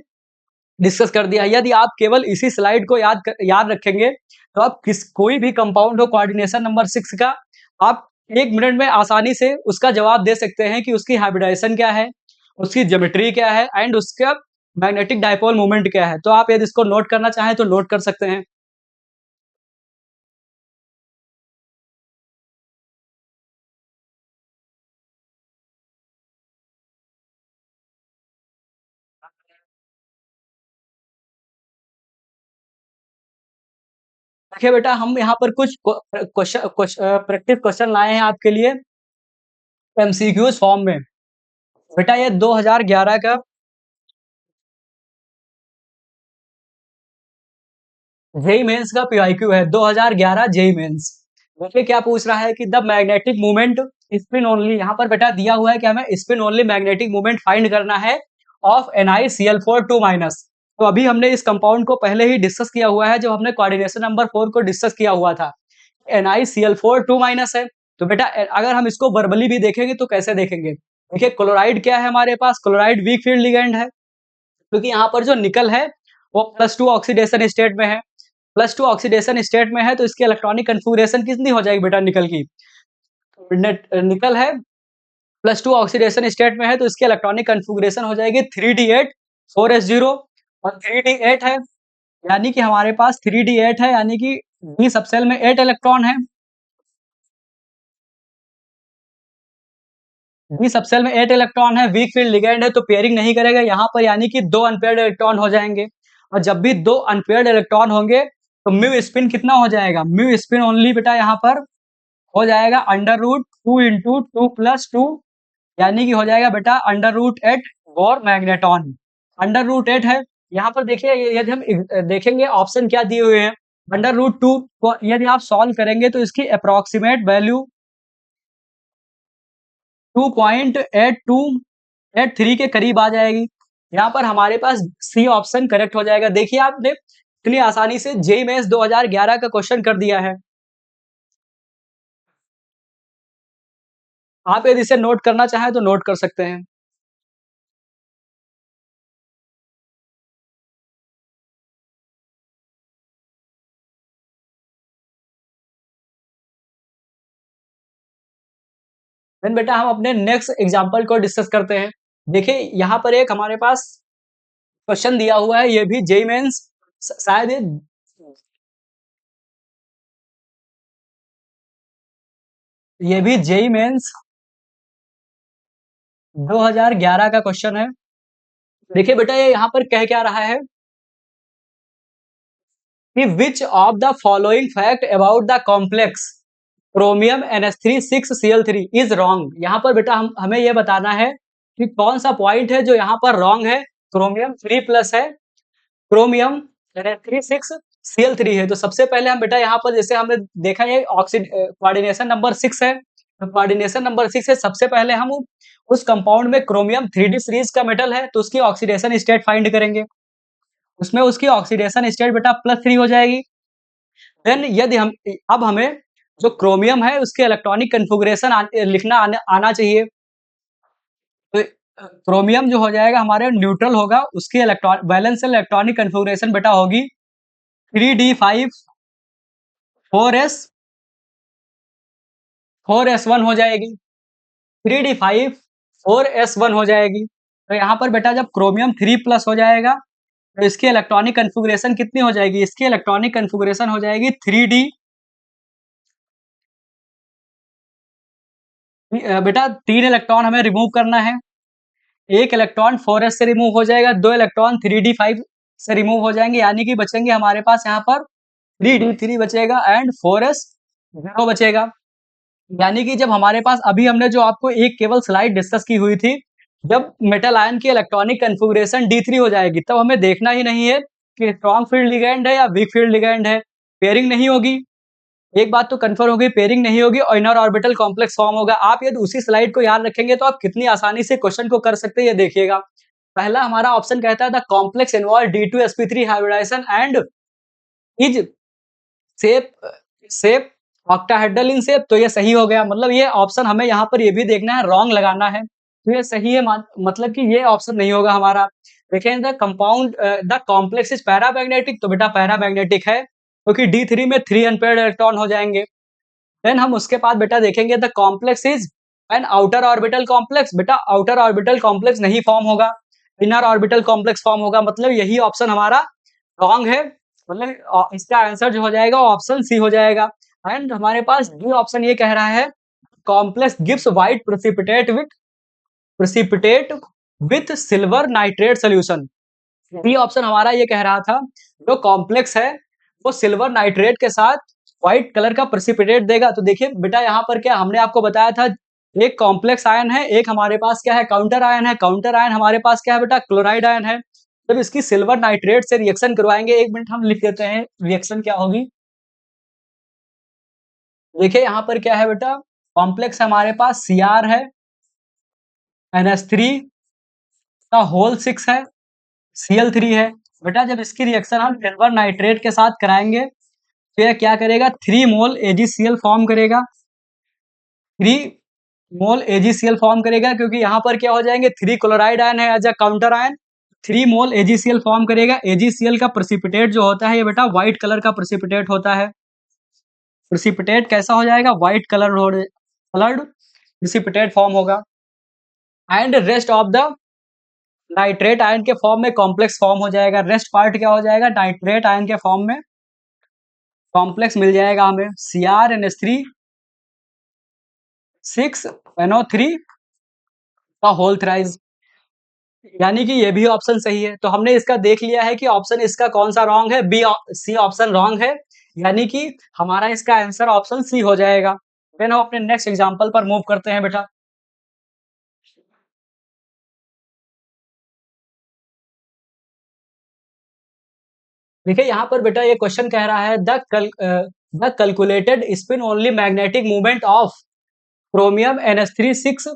डिस्कस कर दिया है। यदि आप केवल इसी स्लाइड को याद रखेंगे, तो आप कोई भी कंपाउंड हो कोऑर्डिनेशन नंबर 6 का, आप 1 मिनट में आसानी से उसका जवाब दे सकते हैं कि उसकी हाइब्रिडाइजेशन क्या है, उसकी ज्योमेट्री क्या है एंड उसका मैग्नेटिक डायपोल मोमेंट क्या है। तो आप यदि इसको नोट करना चाहें तो नोट कर सकते हैं। देखिए बेटा, हम यहाँ पर कुछ प्रैक्टिस क्वेश्चन लाए हैं आपके लिए एमसीक्यूज फॉर्म में। बेटा ये 2011 का जेई मेंस का पीआईक्यू है। 2011 जेई मेंस। देखिए क्या पूछ रहा है कि the magnetic moment spin only, यहाँ पर बेटा दिया हुआ है कि हमें spin only magnetic moment find करना है ऑफ NiCl4 2 माइनस। तो अभी हमने इस कंपाउंड को पहले ही डिस्कस किया हुआ है जब हमने कोऑर्डिनेशन नंबर 4 को डिस्कस किया हुआ था। NiCl4 2 माइनस है। तो बेटा अगर हम इसको वर्बली भी देखेंगे तो कैसे देखेंगे? देखिए क्लोराइड क्या है हमारे पास, क्लोराइड वीक फील्ड लिगेंड है, क्योंकि यहाँ पर जो निकल है वो +2 ऑक्सीडेशन स्टेट में है। +2 ऑक्सीडेशन स्टेट में है तो इसकी इलेक्ट्रॉनिक कन्फिगरेशन कितनी हो जाएगी बेटा निकल की? निकल है +2 ऑक्सीडेशन स्टेट में है तो इसकी इलेक्ट्रॉनिक कन्फिगरेशन हो जाएगी 3d8 4s0 और 3d8 है, यानी कि हमारे पास 3d8 है, यानी कि डी सबसेल में 8 इलेक्ट्रॉन है। डी सबसेल में 8 इलेक्ट्रॉन है, वीक फील्ड लिगेंड है तो पेयरिंग नहीं करेगा यहाँ पर, यानी कि 2 अनपेयर्ड इलेक्ट्रॉन हो जाएंगे। और जब भी 2 अनपेयर्ड इलेक्ट्रॉन होंगे तो म्यू स्पिन कितना हो जाएगा? म्यू स्पिन ओनली बेटा यहाँ पर हो जाएगा √2 इंटू 2+2, यानी कि हो जाएगा बेटा √8 और मैग्नेटॉन। √8 है। यहाँ पर देखिए यदि हम देखेंगे ऑप्शन क्या दिए हुए हैं, √2 को यदि आप सॉल्व करेंगे तो इसकी अप्रोक्सीमेट वैल्यू 2.8283 के करीब आ जाएगी। यहाँ पर हमारे पास सी ऑप्शन करेक्ट हो जाएगा। देखिए आपने इतनी आसानी से जेईई मेंस 2011 का क्वेश्चन कर दिया है। आप यदि इसे नोट करना चाहें तो नोट कर सकते हैं। देन बेटा हम अपने नेक्स्ट एग्जांपल को डिस्कस करते हैं। देखिए यहाँ पर एक हमारे पास क्वेश्चन दिया हुआ है, ये भी जेईई मेंस शायद ये भी जेईई मेंस 2011 का क्वेश्चन है। देखिए बेटा ये यहाँ पर कह क्या रहा है कि which of the following fact about the complex chromium NH3 6Cl3 is wrong. यहाँ पर बेटा हमें यह बताना है कि कौन सा पॉइंट है जो यहाँ पर रॉन्ग है। क्रोमियम 3+ है, क्रोमियम NH3 6Cl3 है। तो सबसे पहले हम बेटा यहाँ पर जैसे हमने देखा ये कोऑर्डिनेशन नंबर 6 है, तो कोऑर्डिनेशन नंबर 6 है, सबसे पहले हम उस कंपाउंड में क्रोमियम 3D सीरीज का मेटल है तो उसकी ऑक्सीडेशन स्टेट फाइंड करेंगे। उसमें उसकी ऑक्सीडेशन स्टेट बेटा +3 हो जाएगी। देन यदि हम अब हमें जो क्रोमियम है उसके इलेक्ट्रॉनिक कन्फिगरेशन लिखना आना चाहिए। तो क्रोमियम जो हो जाएगा हमारे न्यूट्रल होगा, उसकी इलेक्ट्रॉन बैलेंस इलेक्ट्रॉनिक कन्फिगरेशन बेटा होगी 3d5 4s 4s1 हो जाएगी। 3d5 4s1 हो जाएगी। तो यहाँ पर बेटा जब क्रोमियम 3+ हो जाएगा तो इसकी इलेक्ट्रॉनिक कन्फिगरेशन कितनी हो जाएगी? इसकी इलेक्ट्रॉनिक कन्फिगरेशन हो जाएगी 3d बेटा 3 इलेक्ट्रॉन हमें रिमूव करना है। 1 इलेक्ट्रॉन 4s से रिमूव हो जाएगा, 2 इलेक्ट्रॉन 3d5 से रिमूव हो जाएंगे, यानी कि बचेंगे हमारे पास यहाँ पर 3d3 बचेगा एंड 4s 0 बचेगा। यानी कि जब हमारे पास अभी हमने जो आपको एक केवल स्लाइड डिस्कस की हुई थी, जब मेटल आयन की इलेक्ट्रॉनिक कन्फिगरेशन D3 हो जाएगी, तब हमें देखना ही नहीं है कि स्ट्रॉन्ग फील्ड लिगैंड है या वीक फील्ड लिगैंड है, पेयरिंग नहीं होगी। एक बात तो कन्फर्म हो गई, पेयरिंग नहीं होगी और इनर ऑर्बिटल कॉम्प्लेक्स फॉर्म होगा। आप यदि उसी स्लाइड को याद रखेंगे तो आप कितनी आसानी से क्वेश्चन को कर सकते हैं, ये देखिएगा। पहला हमारा ऑप्शन कहता है the complex involve D2sp3 hybridization and is shape shape octahedral in shape, तो ये सही हो गया। मतलब ये ऑप्शन हमें यहाँ पर ये भी देखना है, रॉन्ग लगाना है, तो ये सही है। मतलब कि ये ऑप्शन नहीं होगा हमारा। देखें the compound the complex is paramagnetic, तो बेटा पैरामैग्नेटिक है क्योंकि D3 में 3 अनपेयर्ड इलेक्ट्रॉन हो जाएंगे। देन हम उसके बाद बेटा देखेंगे the complex is an outer orbital complex, बेटा आउटर ऑर्बिटल कॉम्प्लेक्स नहीं फॉर्म होगा, इनर ऑर्बिटल कॉम्प्लेक्स फॉर्म होगा। मतलब यही ऑप्शन हमारा रॉन्ग है। मतलब इसका आंसर जो हो जाएगा ऑप्शन सी हो जाएगा। एंड हमारे पास डी ऑप्शन ये कह रहा है complex gives white precipitate with silver nitrate solution. D option हमारा ये कह रहा था जो कॉम्प्लेक्स है वो सिल्वर नाइट्रेट के साथ व्हाइट कलर का प्रेसिपिटेट देगा। तो देखिए बेटा यहाँ पर क्या हमने आपको बताया था, एक कॉम्प्लेक्स आयन है, एक हमारे पास क्या है काउंटर आयन है। काउंटर आयन हमारे पास क्या है बेटा क्लोराइड आयन है। जब इसकी सिल्वर नाइट्रेट से रिएक्शन करवाएंगे, 1 मिनट हम लिख देते हैं रिएक्शन क्या होगी। देखिए यहाँ पर क्या है बेटा, कॉम्प्लेक्स हमारे पास Cr है, NH3 का होल 6 है, Cl3 है। बेटा जब इसकी रिएक्शन हम सिल्वर नाइट्रेट के साथ कराएंगे तो यह क्या करेगा, 3 मोल AgCl फॉर्म करेगा। 3 मोल AgCl फॉर्म करेगा क्योंकि यहाँ पर क्या हो जाएंगे, 3 क्लोराइड आयन है as a counter ion. 3 mole AgCl form करेगा। AgCl का प्रेसिपिटेट जो होता है ये बेटा व्हाइट कलर का प्रेसिपिटेट होता है। प्रेसिपिटेट कैसा हो जाएगा, व्हाइट कलर्ड प्रेसिपिटेट फॉर्म होगा। And rest of the nitrate ion के फॉर्म में कॉम्प्लेक्स फॉर्म हो जाएगा। रेस्ट पार्ट क्या हो जाएगा, नाइट्रेट आयन के फॉर्म में कॉम्प्लेक्स मिल जाएगा हमें, CrNH3 6NO3 का होल थ्राइस। यानी कि ये भी ऑप्शन सही है। तो हमने इसका देख लिया है कि ऑप्शन इसका कौन सा रॉन्ग है, बी सी ऑप्शन रॉन्ग है, यानी कि हमारा इसका आंसर ऑप्शन सी हो जाएगा। देन हम अपने नेक्स्ट एग्जांपल पर मूव करते हैं बेटा। देखिए यहाँ पर बेटा ये क्वेश्चन कह रहा है the calculated spin only magnetic movement of chromium NH3 6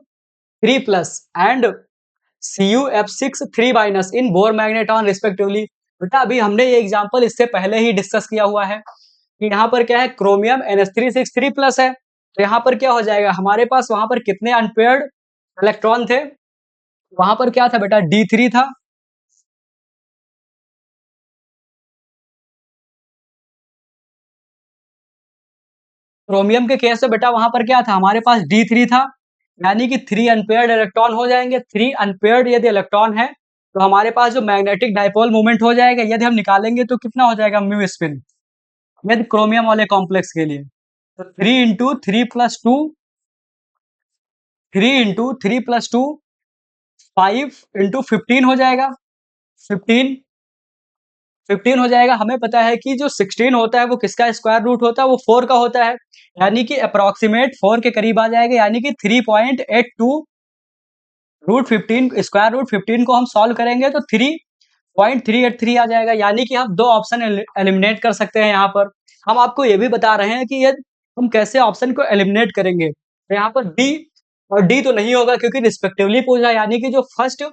3 plus and CuF6 3 minus in bore magneton respectively. बेटा अभी हमने ये एग्जांपल इससे पहले ही डिस्कस किया हुआ है कि यहाँ पर क्या है, क्रोमियम NH3 6 3 प्लस है, तो यहाँ पर क्या हो जाएगा हमारे पास, वहां पर कितने अनपेयर्ड इलेक्ट्रॉन थे, वहां पर क्या था बेटा D3 था। क्रोमियम के केस में बेटा वहां पर क्या था, हमारे पास D3 था, यानी कि 3 अनपेयर्ड इलेक्ट्रॉन हो जाएंगे। 3 अनपेयर्ड यदि इलेक्ट्रॉन है तो हमारे पास जो मैग्नेटिक डाइपोल मूवमेंट हो जाएगा, यदि हम निकालेंगे तो कितना हो जाएगा म्यू स्पिन, यदि क्रोमियम वाले कॉम्प्लेक्स के लिए तो 3 × 3 + 2 3 × 3 + 2 5 × 15 हो जाएगा। 15 15 हो जाएगा। हमें पता है कि जो 16 होता है वो किसका स्क्वायर रूट होता है, वो 4 का होता है, यानी कि अप्रोक्सीमेट 4 के करीब आ जाएगा, यानी कि 3.82 √15 स्क्वायर रूट 15 को हम सॉल्व करेंगे तो 3.383 आ जाएगा। यानी कि हम 2 ऑप्शन एलिमिनेट कर सकते हैं। यहाँ पर हम आपको ये भी बता रहे हैं कि ये हम कैसे ऑप्शन को एलिमिनेट करेंगे। तो यहाँ पर डी और डी तो नहीं होगा क्योंकि रिस्पेक्टिवली पूछा, यानी कि जो फर्स्ट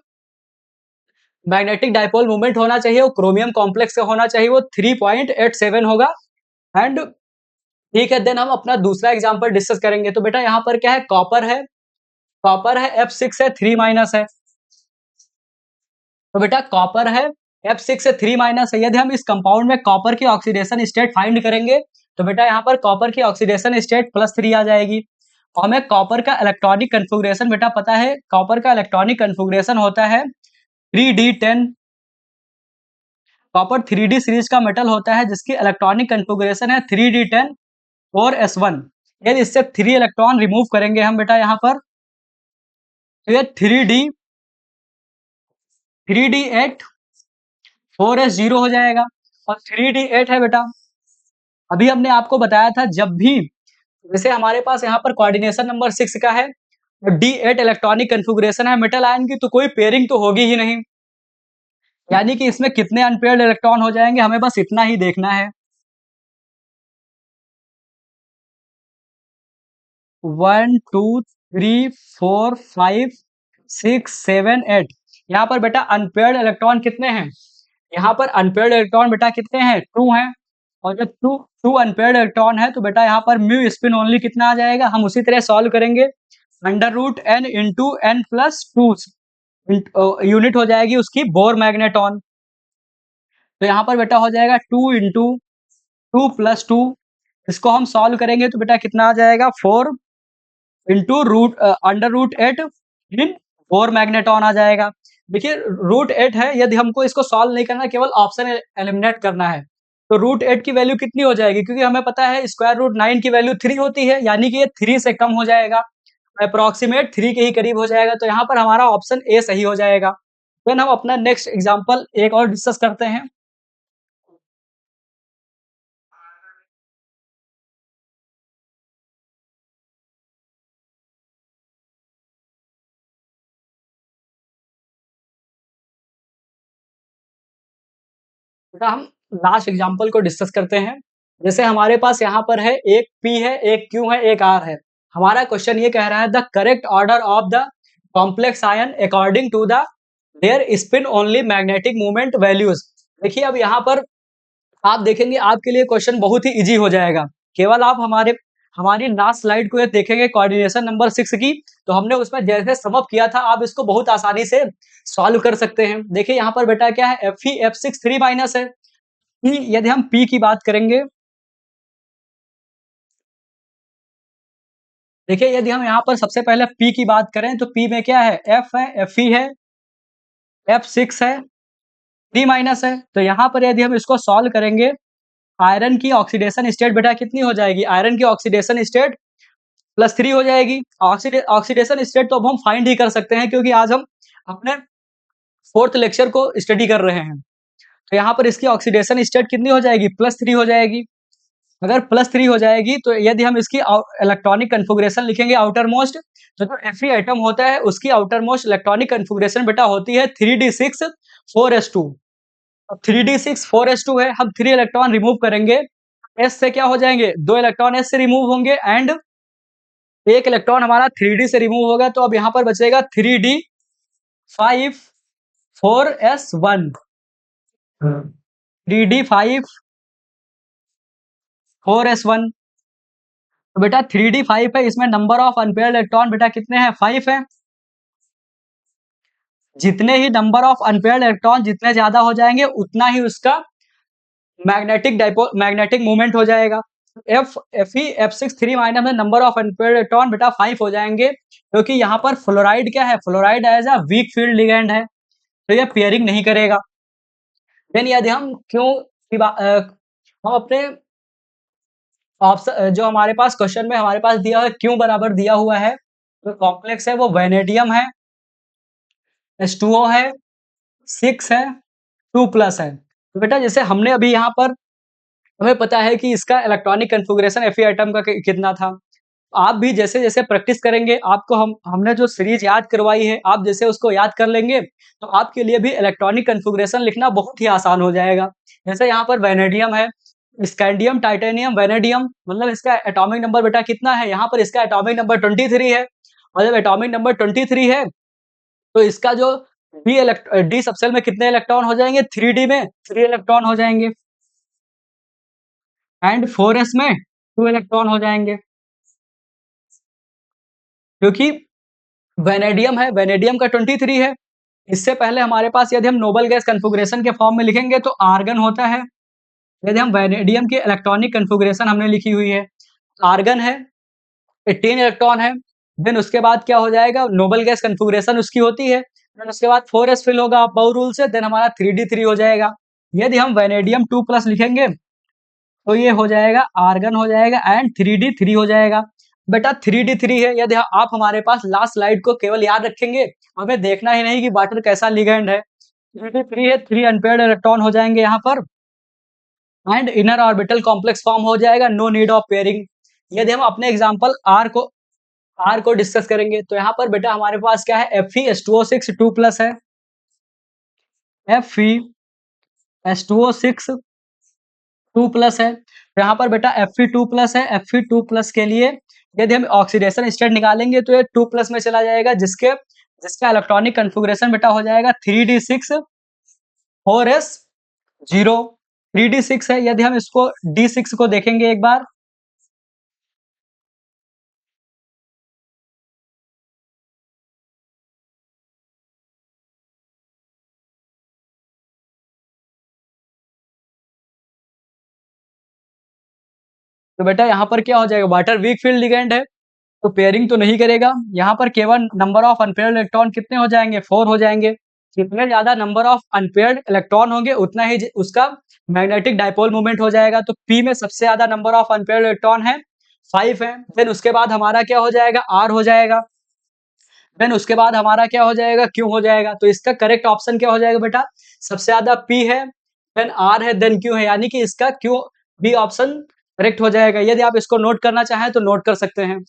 मैग्नेटिक डाइपोल मूवमेंट होना चाहिए वो क्रोमियम कॉम्प्लेक्स का होना चाहिए, वो 3.87 होगा। एंड ठीक है, देन हम अपना दूसरा एग्जांपल डिस्कस करेंगे। तो बेटा यहाँ पर क्या है, कॉपर है F6 है 3 माइनस है। तो बेटा कॉपर है F6 से 3 माइनस है। यदि हम इस कंपाउंड में कॉपर की ऑक्सीडेशन स्टेट फाइंड करेंगे तो बेटा यहाँ पर कॉपर की ऑक्सीडेशन स्टेट +3 आ जाएगी। और हमें कॉपर का इलेक्ट्रॉनिक कन्फिगरेशन बेटा पता है, कॉपर का इलेक्ट्रॉनिक कन्फिगरेशन होता है 3d10। कॉपर 3d सीरीज का मेटल होता है जिसकी इलेक्ट्रॉनिक कन्फिगरेशन है 3d10 4s1। यदि इससे 3 इलेक्ट्रॉन रिमूव करेंगे हम बेटा यहाँ पर, तो ये 3d8 4s0 हो जाएगा। और 3d8 है बेटा, अभी हमने आपको बताया था जब भी जैसे हमारे पास यहाँ पर कोऑर्डिनेशन नंबर 6 का है और D8 इलेक्ट्रॉनिक कन्फिगुरेशन है मेटल आयन की, तो कोई पेयरिंग तो होगी ही नहीं, यानी कि इसमें कितने अनपेयर्ड इलेक्ट्रॉन हो जाएंगे हमें बस इतना ही देखना है। 1 2 3 4 5 6 7 8। यहाँ पर बेटा अनपेयर्ड इलेक्ट्रॉन कितने हैं? यहाँ पर अनपेयर्ड इलेक्ट्रॉन बेटा कितने हैं? 2 हैं। और जब टू अनपेयर्ड इलेक्ट्रॉन है तो बेटा यहाँ पर म्यू स्पिन ओनली कितना आ जाएगा? हम उसी तरह सॉल्व करेंगे, under root n into n plus two unit हो जाएगी उसकी बोर मैग्नेटॉन। तो यहाँ पर बेटा हो जाएगा 2 इंटू 2 + 2, इसको हम सॉल्व करेंगे तो बेटा कितना आ जाएगा? 4 इंटू अंडर रूट 8 इन बोर मैग्नेटॉन आ जाएगा। देखिए रूट 8 है, यदि हमको इसको सॉल्व नहीं करना, केवल ऑप्शन एलिमिनेट करना है, तो रूट 8 की वैल्यू कितनी हो जाएगी? क्योंकि हमें पता है स्क्वायर रूट 9 की वैल्यू 3 होती है, यानी कि ये 3 से कम हो जाएगा, अप्रोक्सीमेट 3 के ही करीब हो जाएगा। तो यहाँ पर हमारा ऑप्शन ए सही हो जाएगा। देन हम अपना नेक्स्ट एग्जाम्पल एक और डिस्कस करते हैं। बेटा हम लास्ट एग्जाम्पल को डिस्कस करते हैं। जैसे हमारे पास यहाँ पर है एक P है, एक Q है, एक R है। हमारा क्वेश्चन ये कह रहा है the correct order of the complex ion according to the their spin only magnetic movement values. देखिए अब यहाँ पर आप देखेंगे आपके लिए क्वेश्चन बहुत ही इजी हो जाएगा। केवल आप हमारी लास्ट स्लाइड को ये देखेंगे कोऑर्डिनेशन नंबर 6 की, तो हमने उसमें जैसे सम अप किया था आप इसको बहुत आसानी से सॉल्व कर सकते हैं। देखिए यहाँ पर बेटा क्या है, Fe F6 3 माइनस है। यदि हम P की बात करेंगे, देखिए यदि हम यहाँ पर सबसे पहले P की बात करें तो P में क्या है? F है, Fe है, F6 है, 3 माइनस है। तो यहाँ पर यदि हम इसको सॉल्व करेंगे, आयरन की ऑक्सीडेशन स्टेट बेटा कितनी हो जाएगी? आयरन की ऑक्सीडेशन स्टेट +3 हो जाएगी। ऑक्सीडेशन स्टेट तो अब हम फाइंड ही कर सकते हैं, क्योंकि आज हम अपने 4th लेक्चर को स्टडी कर रहे हैं। तो यहाँ पर इसकी ऑक्सीडेशन स्टेट कितनी हो जाएगी? +3 हो जाएगी। अगर +3 हो जाएगी तो यदि हम इसकी इलेक्ट्रॉनिक कन्फिगरेशन लिखेंगे आउटर मोस्ट, तो जो Fe एटम होता है उसकी आउटर मोस्ट इलेक्ट्रॉनिक कन्फिगरेशन बेटा होती है 3d6 4s2। अब 3d6 4s2 है, हम 3 इलेक्ट्रॉन रिमूव करेंगे, s से क्या हो जाएंगे? 2 इलेक्ट्रॉन s से रिमूव होंगे एंड 1 इलेक्ट्रॉन हमारा 3d से रिमूव होगा। तो अब यहाँ पर बचेगा 3d5 4s1, 3d5 4s1। तो बेटा 3d5 है, इसमें नंबर ऑफ अनपेयर्ड इलेक्ट्रॉन बेटा कितने हैं? 5 है। जितने ही नंबर ऑफ अनपेयर्ड इलेक्ट्रॉन जितने ज्यादा हो जाएंगे उतना ही उसका मैग्नेटिक मूवमेंट हो जाएगा। Fe F6 3 माइनस में नंबर ऑफ अनपेयर्ड इलेक्ट्रॉन बेटा 5 हो जाएंगे, क्योंकि यहाँ पर फ्लोराइड क्या है? Fluoride as a weak field ligand है, तो ये पेयरिंग नहीं करेगा। देन यदि हम हम अपने ऑप्शन जो हमारे पास क्वेश्चन में हमारे पास दिया है क्यों बराबर दिया हुआ है, तो कॉम्प्लेक्स है वो वेनेडियम है, H2O है, 6 है, 2+ है। तो बेटा जैसे हमने अभी यहाँ पर हमें पता है कि इसका इलेक्ट्रॉनिक कन्फिगरेशन Fe एटम का कितना था। आप भी जैसे जैसे प्रैक्टिस करेंगे, आपको हमने जो सीरीज याद करवाई है आप जैसे उसको याद कर लेंगे तो आपके लिए भी इलेक्ट्रॉनिक कन्फिगरेशन लिखना बहुत ही आसान हो जाएगा। जैसे यहाँ पर वेनेडियम है, स्कैंडियम, टाइटेनियम, वेनेडियम, मतलब इसका एटॉमिक नंबर बेटा कितना है? यहाँ पर इसका एटॉमिक नंबर 23 है। और जब एटॉमिक नंबर 23 है तो इसका जो डी सबसेल में कितने इलेक्ट्रॉन हो जाएंगे? 3d में 3 इलेक्ट्रॉन हो जाएंगे एंड 4s में 2 इलेक्ट्रॉन हो जाएंगे, क्योंकि वेनेडियम है, वेनेडियम का 23 है। इससे पहले हमारे पास यदि हम नोबल गैस कन्फिगरेशन के फॉर्म में लिखेंगे तो आर्गन होता है। यदि हम वेनेडियम की इलेक्ट्रॉनिक कन्फिगरेशन हमने लिखी हुई है, आर्गन है, 18 इलेक्ट्रॉन है। देन उसके बाद क्या हो जाएगा? नोबल गैस कन्फिगरेशन उसकी होती है। देन उसके बाद 4s फिल होगा बाउ रूल से, देन हमारा 3d3 हो जाएगा। यदि हम वेनेडियम 2+ लिखेंगे तो ये हो जाएगा आर्गन हो जाएगा एंड 3d3 हो जाएगा। बेटा 3D3 है, यदि आप हमारे पास लास्ट स्लाइड को केवल याद रखेंगे, हमें देखना ही नहीं कि वाटर कैसा लिगैंड है। 3D3 है, 3 अनपेयर्ड इलेक्ट्रॉन हो जाएँगे यहाँ पर and inner orbital complex form हो जाएगा, नो नीड ऑफ पेयरिंग। यदि हम अपने एग्जांपल R को डिस्कस करेंगे, तो यहाँ पर बेटा हमारे पास क्या है FeS2O6 2+ है, FeS2O6 2+ है। तो यहाँ पर बेटा Fe2+ है, Fe2+ के लिए यदि हम ऑक्सीडेशन स्टेट निकालेंगे तो ये 2+ में चला जाएगा, जिसका इलेक्ट्रॉनिक कॉन्फ़िगरेशन बेटा हो जाएगा 3D6 4s0। 3D6 है, यदि हम इसको D6 को देखेंगे एक बार, तो बेटा यहाँ पर क्या हो जाएगा, वाटर वीक फील्ड लिगैंड है, तो पेयरिंग तो नहीं करेगा। यहाँ पर केवल नंबर ऑफ अनपेयर्ड इलेक्ट्रॉन कितने हो जाएंगे, 4 हो जाएंगे। जितने ज्यादा नंबर ऑफ अनपेयर्ड इलेक्ट्रॉन होंगे उतना ही उसका मैग्नेटिक डायपोल मोमेंट हो जाएगा। तो पी में सबसे ज्यादा नंबर ऑफ अनपेयर्ड इलेक्ट्रॉन है 5 है। देन उसके बाद हमारा क्या हो जाएगा, आर हो जाएगा। देन उसके बाद हमारा क्या हो जाएगा, क्यू हो जाएगा। तो इसका करेक्ट ऑप्शन क्या हो जाएगा बेटा, सबसे ज्यादा पी है, देन आर है, देन क्यू है, यानी कि इसका क्यू बी ऑप्शन करेक्ट हो जाएगा। यदि आप इसको नोट करना चाहें तो नोट कर सकते हैं।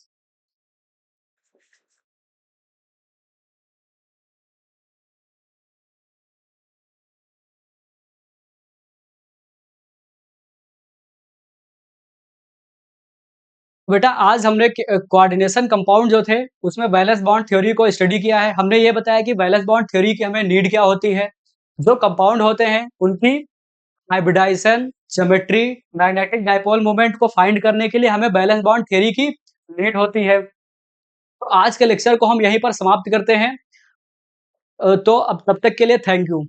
बेटा आज हमने कोऑर्डिनेशन कंपाउंड जो थे उसमें वैलेंस बॉन्ड थ्योरी को स्टडी किया है। हमने ये बताया कि वैलेंस बॉन्ड थ्योरी की हमें नीड क्या होती है। जो कंपाउंड होते हैं उनकी hybridization, geometry, magnetic dipole moment को फाइंड करने के लिए हमें वैलेंस बॉन्ड थ्योरी की नीड होती है। तो आज के लेक्चर को हम यहीं पर समाप्त करते हैं। तो अब तब तक के लिए थैंक यू।